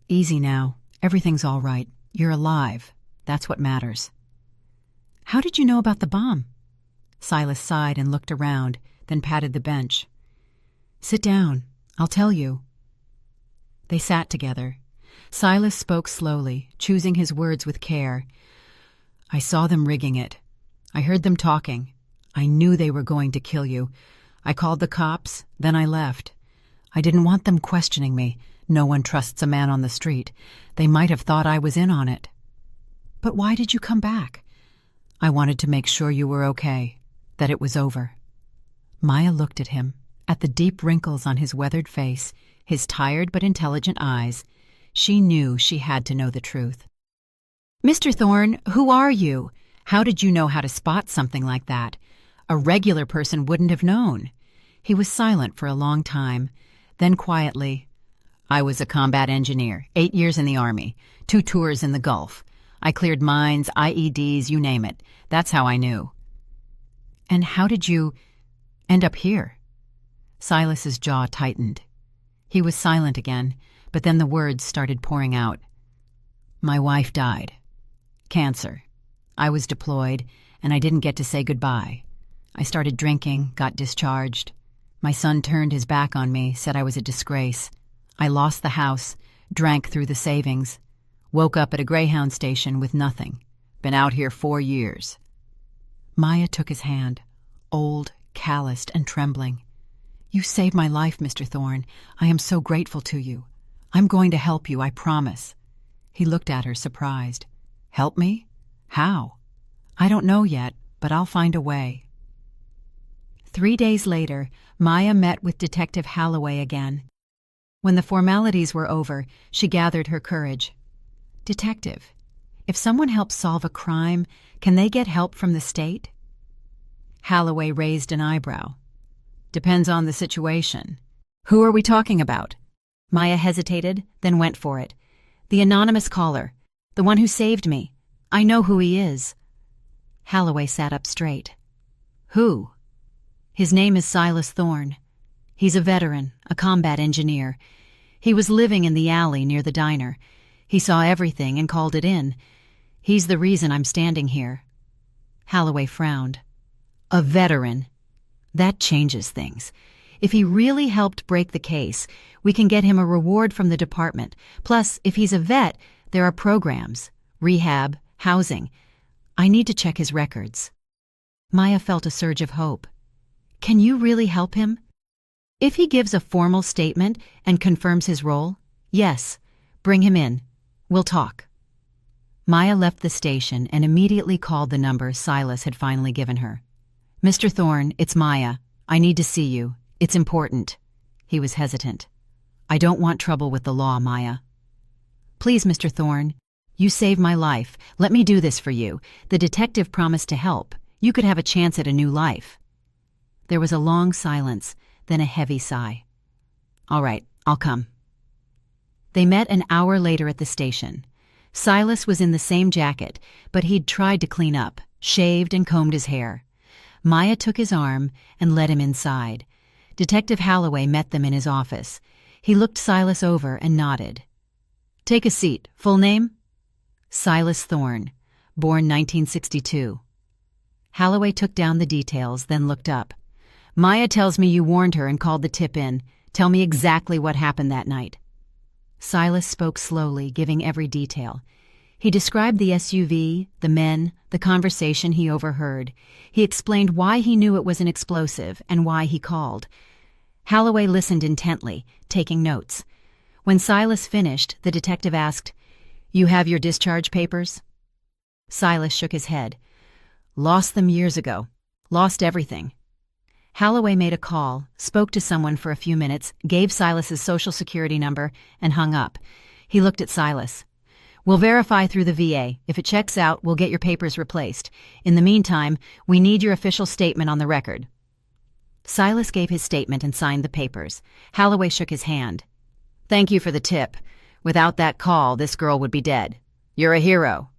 "Easy now. Everything's all right. You're alive. That's what matters." "How did you know about the bomb?" Silas sighed and looked around, then patted the bench. "Sit down. I'll tell you." They sat together. Silas spoke slowly, choosing his words with care. "I saw them rigging it. I heard them talking. I knew they were going to kill you. I called the cops, then I left. I didn't want them questioning me. No one trusts a man on the street. They might have thought I was in on it." "But why did you come back?" "I wanted to make sure you were okay, that it was over." Maya looked at him, at the deep wrinkles on his weathered face, his tired but intelligent eyes. She knew she had to know the truth. "Mr. Thorne, who are you? How did you know how to spot something like that? A regular person wouldn't have known." He was silent for a long time. Then quietly, "I was a combat engineer, 8 years in the Army, 2 tours in the Gulf. I cleared mines, IEDs, you name it. That's how I knew." "And how did you end up here?" Silas's jaw tightened. He was silent again, but then the words started pouring out. "My wife died. Cancer. I was deployed, and I didn't get to say goodbye. I started drinking, got discharged. My son turned his back on me, said I was a disgrace. I lost the house, drank through the savings. Woke up at a Greyhound station with nothing. Been out here 4 years. Maya took his hand, old, calloused, and trembling. "You saved my life, Mr. Thorne. I am so grateful to you. I'm going to help you, I promise." He looked at her, surprised. "Help me? How?" "I don't know yet, but I'll find a way." 3 days later, Maya met with Detective Halloway again. When the formalities were over, she gathered her courage. "Detective, if someone helps solve a crime, can they get help from the state?" Halloway raised an eyebrow. "Depends on the situation. Who are we talking about?" Maya hesitated, then went for it. "The anonymous caller. The one who saved me. I know who he is." Halloway sat up straight. "Who?" "His name is Silas Thorne. He's a veteran, a combat engineer. He was living in the alley near the diner. He saw everything and called it in. He's the reason I'm standing here." Halloway frowned. "A veteran. That changes things. If he really helped break the case, we can get him a reward from the department. Plus, if he's a vet, there are programs, rehab, housing. I need to check his records." Maya felt a surge of hope. "Can you really help him?" "If he gives a formal statement and confirms his role, yes. Bring him in. We'll talk." Maya left the station and immediately called the number Silas had finally given her. "Mr. Thorne, it's Maya. I need to see you. It's important." He was hesitant. "I don't want trouble with the law, Maya." "Please, Mr. Thorne. You saved my life. Let me do this for you. The detective promised to help. You could have a chance at a new life." There was a long silence, then a heavy sigh. "All right, I'll come." They met an hour later at the station. Silas was in the same jacket, but he'd tried to clean up, shaved and combed his hair. Maya took his arm and led him inside. Detective Holloway met them in his office. He looked Silas over and nodded. "Take a seat. Full name?" "Silas Thorne, born 1962. Holloway took down the details, then looked up. "Maya tells me you warned her and called the tip in. Tell me exactly what happened that night." Silas spoke slowly, giving every detail. He described the SUV, the men, the conversation he overheard. He explained why he knew it was an explosive and why he called. Holloway listened intently, taking notes. When Silas finished, the detective asked, "You have your discharge papers?" Silas shook his head. "Lost them years ago. Lost everything." Holloway made a call, spoke to someone for a few minutes, gave Silas's social security number, and hung up. He looked at Silas. "We'll verify through the VA. If it checks out, we'll get your papers replaced. In the meantime, we need your official statement on the record." Silas gave his statement and signed the papers. Holloway shook his hand. "Thank you for the tip. Without that call, this girl would be dead. You're a hero."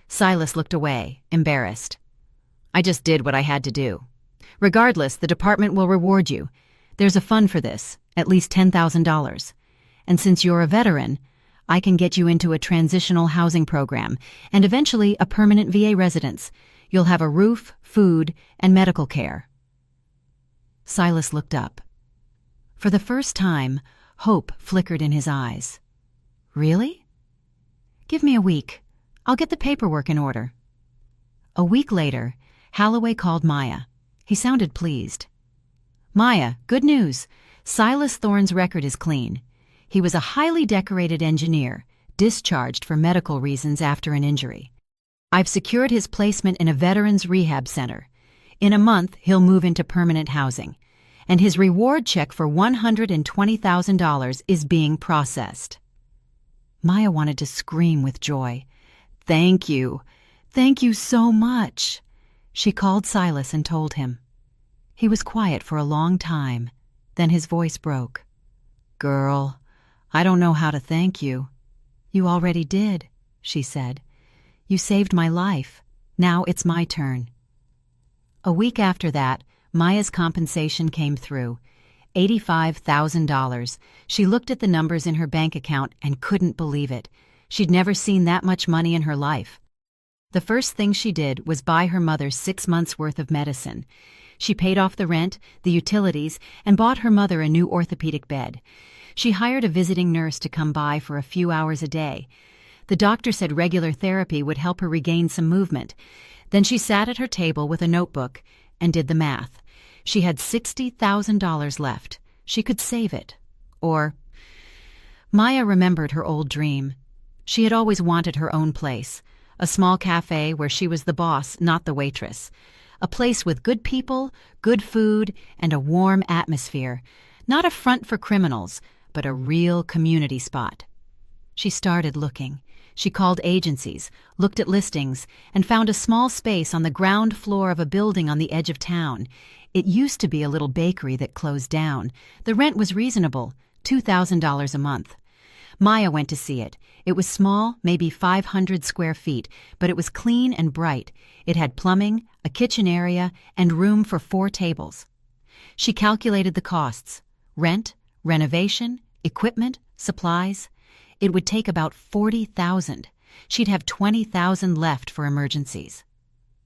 Silas looked away, embarrassed. "I just did what I had to do. Regardless, the department will reward you. There's a fund for this, at least $10,000. And since you're a veteran, I can get you into a transitional housing program and eventually a permanent VA residence. You'll have a roof, food, and medical care." Silas looked up. For the first time, hope flickered in his eyes. "Really?" "Give me a week. I'll get the paperwork in order." A week later, Holloway called Maya. He sounded pleased. "Maya, good news. Silas Thorne's record is clean. He was a highly decorated engineer, discharged for medical reasons after an injury. I've secured his placement in a veterans rehab center. In a month, he'll move into permanent housing. And his reward check for $120,000 is being processed." Maya wanted to scream with joy. "Thank you. Thank you so much." She called Silas and told him. He was quiet for a long time. Then his voice broke. "Girl, I don't know how to thank you." "You already did," she said. "You saved my life. Now it's my turn." A week after that, Maya's compensation came through. $85,000. She looked at the numbers in her bank account and couldn't believe it. She'd never seen that much money in her life. The first thing she did was buy her mother 6 months' worth of medicine. She paid off the rent, the utilities, and bought her mother a new orthopedic bed. She hired a visiting nurse to come by for a few hours a day. The doctor said regular therapy would help her regain some movement. Then she sat at her table with a notebook and did the math. She had $60,000 left. She could save it. Or... Maya remembered her old dream. She had always wanted her own place. A small cafe where she was the boss, not the waitress. A place with good people, good food, and a warm atmosphere. Not a front for criminals, but a real community spot. She started looking. She called agencies, looked at listings, and found a small space on the ground floor of a building on the edge of town. It used to be a little bakery that closed down. The rent was reasonable, $2,000 a month. Maya went to see it. It was small, maybe 500 square feet, but it was clean and bright. It had plumbing, a kitchen area, and room for 4 tables. She calculated the costs: rent, renovation, equipment, supplies. It would take about $40,000. She'd have $20,000 left for emergencies.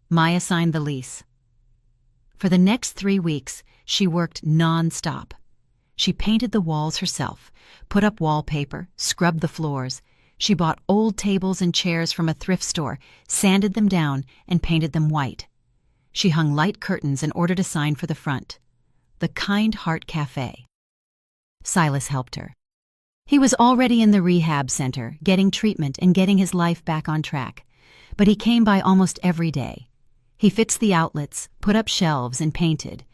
Maya signed the lease. For the next 3 weeks, she worked non-stop. She painted the walls herself, put up wallpaper, scrubbed the floors. She bought old tables and chairs from a thrift store, sanded them down, and painted them white. She hung light curtains and ordered a sign for the front. The Kind Heart Cafe. Silas helped her. He was already in the rehab center, getting treatment and getting his life back on track. But he came by almost every day. He fixed the outlets, put up shelves, and painted.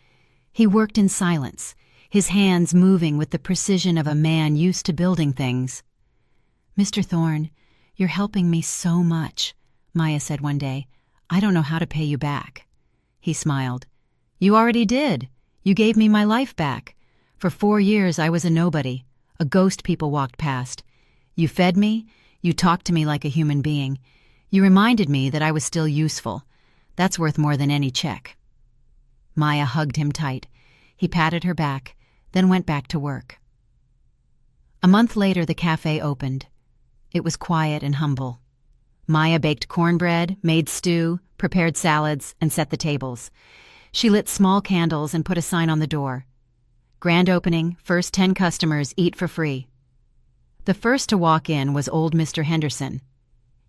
He worked in silence, his hands moving with the precision of a man used to building things. "Mr. Thorne, you're helping me so much," Maya said one day. "I don't know how to pay you back." He smiled. "You already did. You gave me my life back. For 4 years I was a nobody. A ghost people walked past. You fed me. You talked to me like a human being. You reminded me that I was still useful. That's worth more than any check." Maya hugged him tight. He patted her back, then went back to work. A month later, the cafe opened. It was quiet and humble. Maya baked cornbread, made stew, prepared salads, and set the tables. She lit small candles and put a sign on the door. Grand opening, first 10 customers eat for free. The first to walk in was old Mr. Henderson.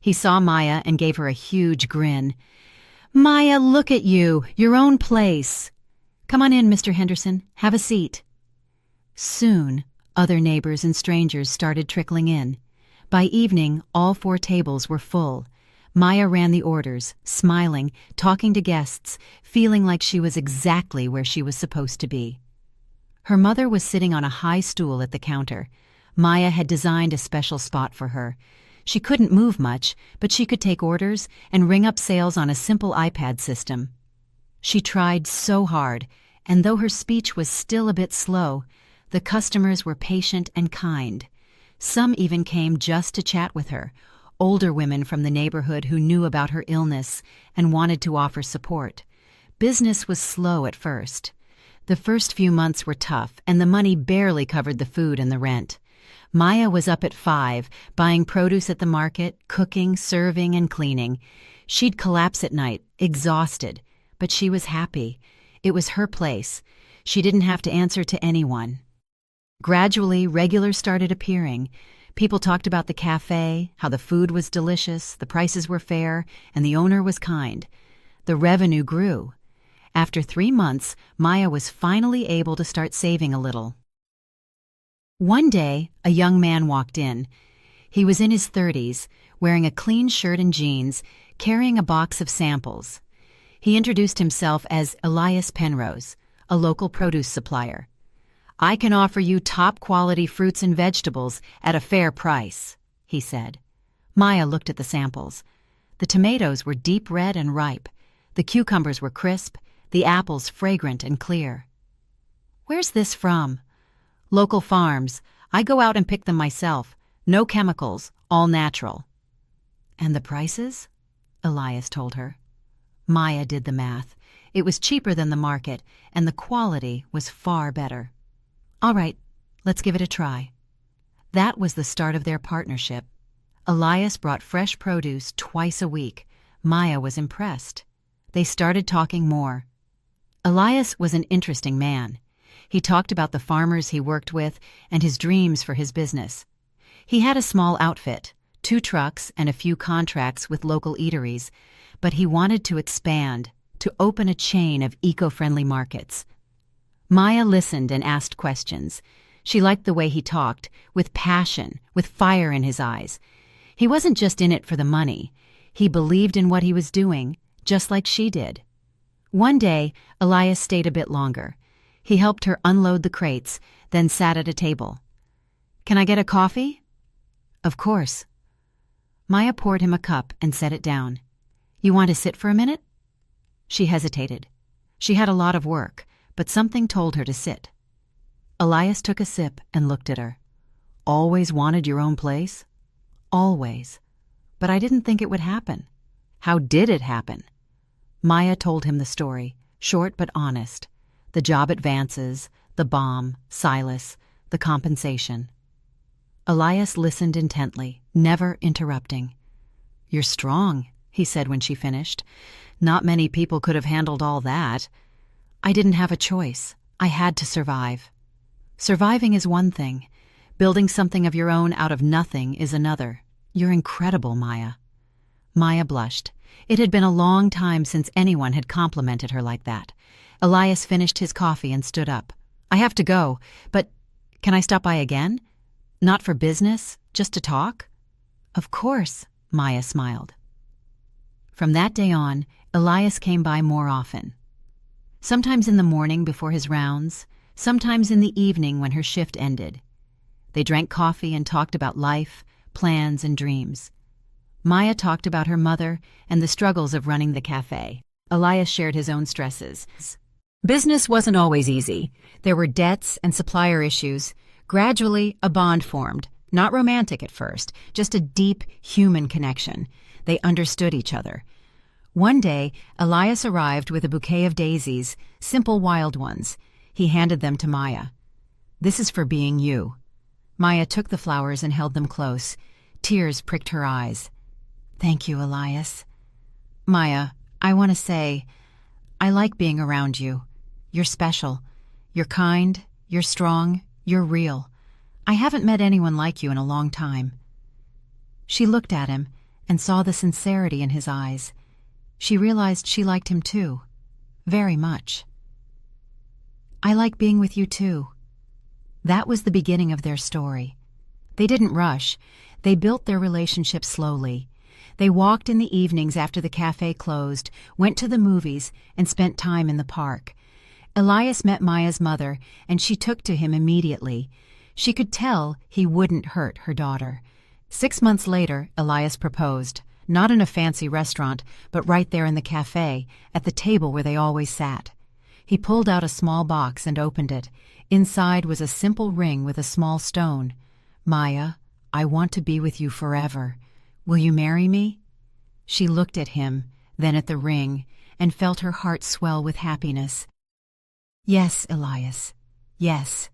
He saw Maya and gave her a huge grin. "Maya, look at you, your own place. Come on in, Mr. Henderson, have a seat." Soon, other neighbors and strangers started trickling in. By evening, all 4 tables were full. Maya ran the orders, smiling, talking to guests, feeling like she was exactly where she was supposed to be. Her mother was sitting on a high stool at the counter. Maya had designed a special spot for her. She couldn't move much, but she could take orders and ring up sales on a simple iPad system. She tried so hard, and though her speech was still a bit slow, the customers were patient and kind. Some even came just to chat with her, older women from the neighborhood who knew about her illness and wanted to offer support. Business was slow at first. The first few months were tough, and the money barely covered the food and the rent. Maya was up at 5, buying produce at the market, cooking, serving, and cleaning. She'd collapse at night, exhausted, but she was happy. It was her place. She didn't have to answer to anyone. Gradually, regulars started appearing. People talked about the cafe, how the food was delicious, the prices were fair, and the owner was kind. The revenue grew. After 3 months, Maya was finally able to start saving a little. One day, a young man walked in. He was in his 30s, wearing a clean shirt and jeans, carrying a box of samples. He introduced himself as Elias Penrose, a local produce supplier. "I can offer you top-quality fruits and vegetables at a fair price," he said. Maya looked at the samples. The tomatoes were deep red and ripe. The cucumbers were crisp, the apples fragrant and clear. "Where's this from?" "Local farms. I go out and pick them myself. No chemicals, all natural." "And the prices?" Elias told her. Maya did the math. It was cheaper than the market, and the quality was far better. "All right, let's give it a try." That was the start of their partnership. Elias brought fresh produce twice a week. Maya was impressed. They started talking more. Elias was an interesting man. He talked about the farmers he worked with and his dreams for his business. He had a small outfit, 2 trucks and a few contracts with local eateries, but he wanted to expand, to open a chain of eco-friendly markets. Maya listened and asked questions. She liked the way he talked, with passion, with fire in his eyes. He wasn't just in it for the money. He believed in what he was doing, just like she did. One day, Elias stayed a bit longer. He helped her unload the crates, then sat at a table. "Can I get a coffee?" "Of course." Maya poured him a cup and set it down. "You want to sit for a minute?" She hesitated. She had a lot of work, but something told her to sit. Elias took a sip and looked at her. "Always wanted your own place?" "Always. But I didn't think it would happen." "How did it happen?" Maya told him the story, short but honest. The job advances, the bomb, Silas, the compensation. Elias listened intently, never interrupting. "You're strong," he said when she finished. "Not many people could have handled all that." "I didn't have a choice. I had to survive." Surviving is one thing. Building something of your own out of nothing is another. You're incredible, Maya. Maya blushed. It had been a long time since anyone had complimented her like that. Elias finished his coffee and stood up. "I have to go, but can I stop by again? Not for business, just to talk?" "Of course," Maya smiled. From that day on, Elias came by more often. Sometimes in the morning before his rounds, sometimes in the evening when her shift ended. They drank coffee and talked about life, plans, and dreams. Maya talked about her mother and the struggles of running the cafe. Elias shared his own stresses. Business wasn't always easy. There were debts and supplier issues. Gradually, a bond formed, not romantic at first, just a deep human connection. They understood each other. One day, Elias arrived with a bouquet of daisies, simple wild ones. He handed them to Maya. "This is for being you." Maya took the flowers and held them close. Tears pricked her eyes. "Thank you, Elias." "Maya, I want to say, I like being around you. You're special. You're kind, you're strong, you're real. I haven't met anyone like you in a long time." She looked at him and saw the sincerity in his eyes. She realized she liked him too, very much. "I like being with you too." That was the beginning of their story. They didn't rush. They built their relationship slowly. They walked in the evenings after the cafe closed, went to the movies, and spent time in the park. Elias met Maya's mother, and she took to him immediately. She could tell he wouldn't hurt her daughter. 6 months later, Elias proposed, not in a fancy restaurant, but right there in the cafe, at the table where they always sat. He pulled out a small box and opened it. Inside was a simple ring with a small stone. "Maya, I want to be with you forever. Will you marry me?" She looked at him, then at the ring, and felt her heart swell with happiness. "Yes, Elias, yes."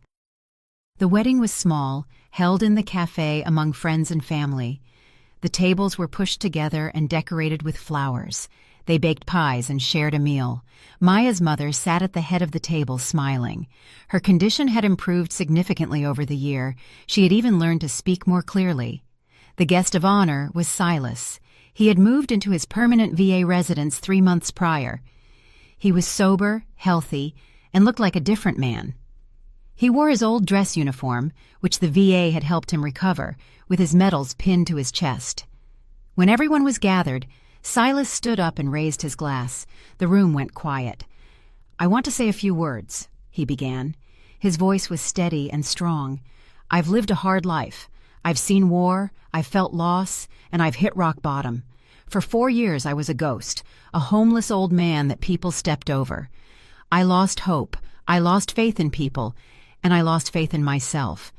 The wedding was small, held in the cafe among friends and family. The tables were pushed together and decorated with flowers. They baked pies and shared a meal. Maya's mother sat at the head of the table smiling. Her condition had improved significantly over the year. She had even learned to speak more clearly. The guest of honor was Silas. He had moved into his permanent VA residence 3 months prior. He was sober, healthy, and looked like a different man. He wore his old dress uniform, which the VA had helped him recover, with his medals pinned to his chest. When everyone was gathered, Silas stood up and raised his glass. The room went quiet. "I want to say a few words," he began. His voice was steady and strong. "I've lived a hard life. I've seen war, I've felt loss, and I've hit rock bottom. For 4 years I was a ghost, a homeless old man that people stepped over. I lost hope, I lost faith in people, and I lost faith in myself.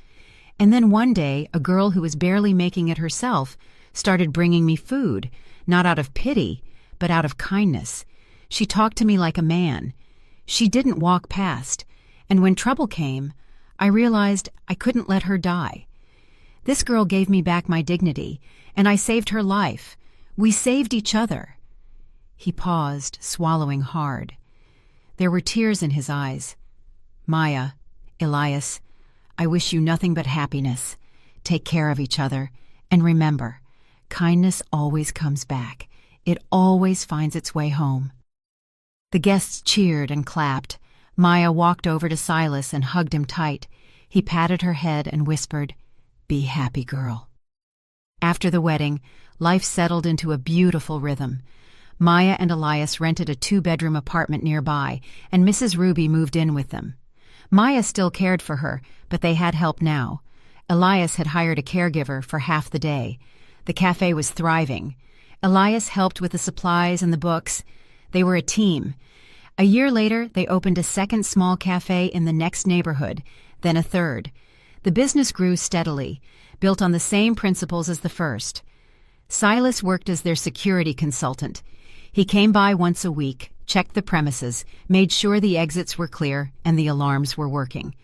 And then one day, a girl who was barely making it herself started bringing me food, not out of pity, but out of kindness. She talked to me like a man. She didn't walk past, and when trouble came, I realized I couldn't let her die. This girl gave me back my dignity, and I saved her life. We saved each other." He paused, swallowing hard. There were tears in his eyes. "Maya, Elias, I wish you nothing but happiness. Take care of each other, and remember, kindness always comes back. It always finds its way home." The guests cheered and clapped. Maya walked over to Silas and hugged him tight. He patted her head and whispered, "Be happy, girl." After the wedding, life settled into a beautiful rhythm. Maya and Elias rented a 2-bedroom apartment nearby, and Mrs. Ruby moved in with them. Maya still cared for her, but they had help now. Elias had hired a caregiver for half the day. The cafe was thriving. Elias helped with the supplies and the books. They were a team. A year later, they opened a second small cafe in the next neighborhood, then a third. The business grew steadily, built on the same principles as the first. Silas worked as their security consultant. He came by once a week, checked the premises, made sure the exits were clear and the alarms were working.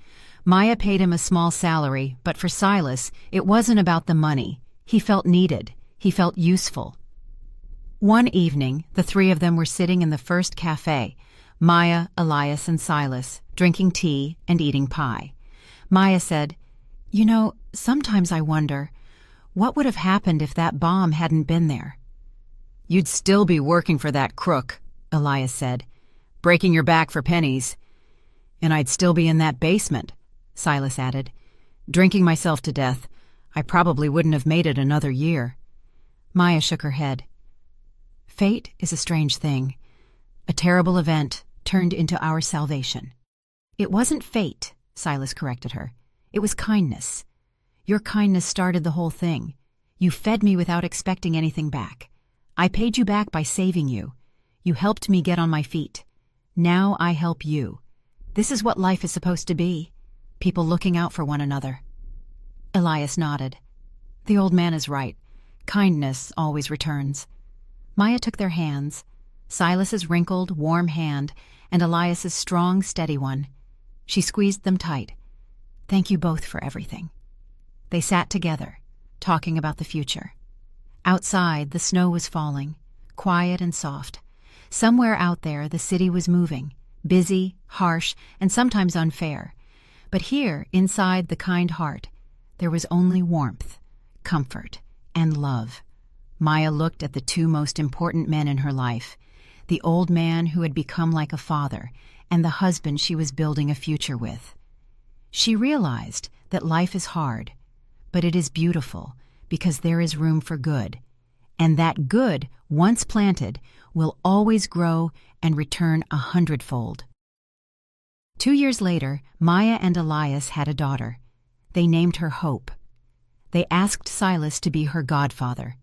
Maya paid him a small salary, but for Silas, it wasn't about the money. He felt needed. He felt useful. One evening, the 3 of them were sitting in the first cafe, Maya, Elias, and Silas, drinking tea and eating pie. Maya said, "You know, sometimes I wonder, what would have happened if that bomb hadn't been there?" "You'd still be working for that crook," Elias said, "breaking your back for pennies." "And I'd still be in that basement," Silas added, "drinking myself to death. I probably wouldn't have made it another year." Maya shook her head. "Fate is a strange thing. A terrible event turned into our salvation." "It wasn't fate," Silas corrected her. "It was kindness. Your kindness started the whole thing. You fed me without expecting anything back. I paid you back by saving you. You helped me get on my feet. Now I help you. This is what life is supposed to be. People looking out for one another." Elias nodded. "The old man is right. Kindness always returns." Maya took their hands. Silas's wrinkled, warm hand and Elias's strong, steady one. She squeezed them tight. "Thank you both for everything." They sat together, talking about the future. Outside, the snow was falling, quiet and soft. Somewhere out there, the city was moving, busy, harsh, and sometimes unfair. But here, inside the kind heart, there was only warmth, comfort, and love. Maya looked at the two most important men in her life, the old man who had become like a father, and the husband she was building a future with. She realized that life is hard, but it is beautiful because there is room for good, and that good, once planted, will always grow and return 100-fold. 2 years later, Maya and Elias had a daughter. They named her Hope. They asked Silas to be her godfather.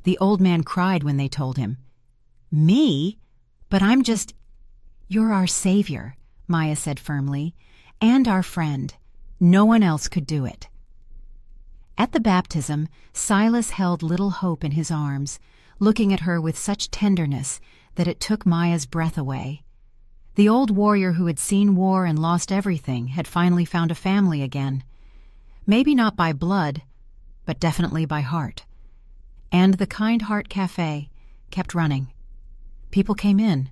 The old man cried when they told him. "Me? But I'm just—" "You're our savior," Maya said firmly, "and our friend. No one else could do it." At the baptism, Silas held little Hope in his arms, looking at her with such tenderness that it took Maya's breath away. The old warrior who had seen war and lost everything had finally found a family again. Maybe not by blood, but definitely by heart. And the Kind Heart Cafe kept running. People came in,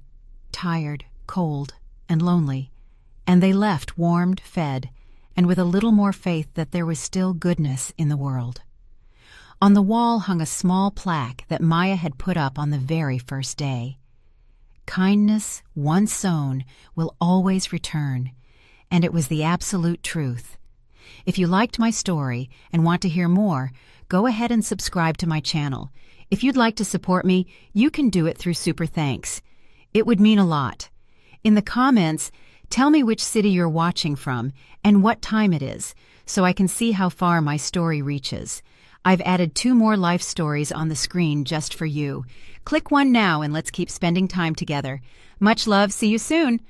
tired, cold, and lonely, and they left warmed, fed, and with a little more faith that there was still goodness in the world. On the wall hung a small plaque that Maya had put up on the very first day. "Kindness, once sown, will always return," and it was the absolute truth. If you liked my story and want to hear more, go ahead and subscribe to my channel. If you'd like to support me, you can do it through Super Thanks. It would mean a lot. In the comments, tell me which city you're watching from and what time it is, so I can see how far my story reaches. I've added 2 more life stories on the screen just for you. Click one now and let's keep spending time together. Much love. See you soon.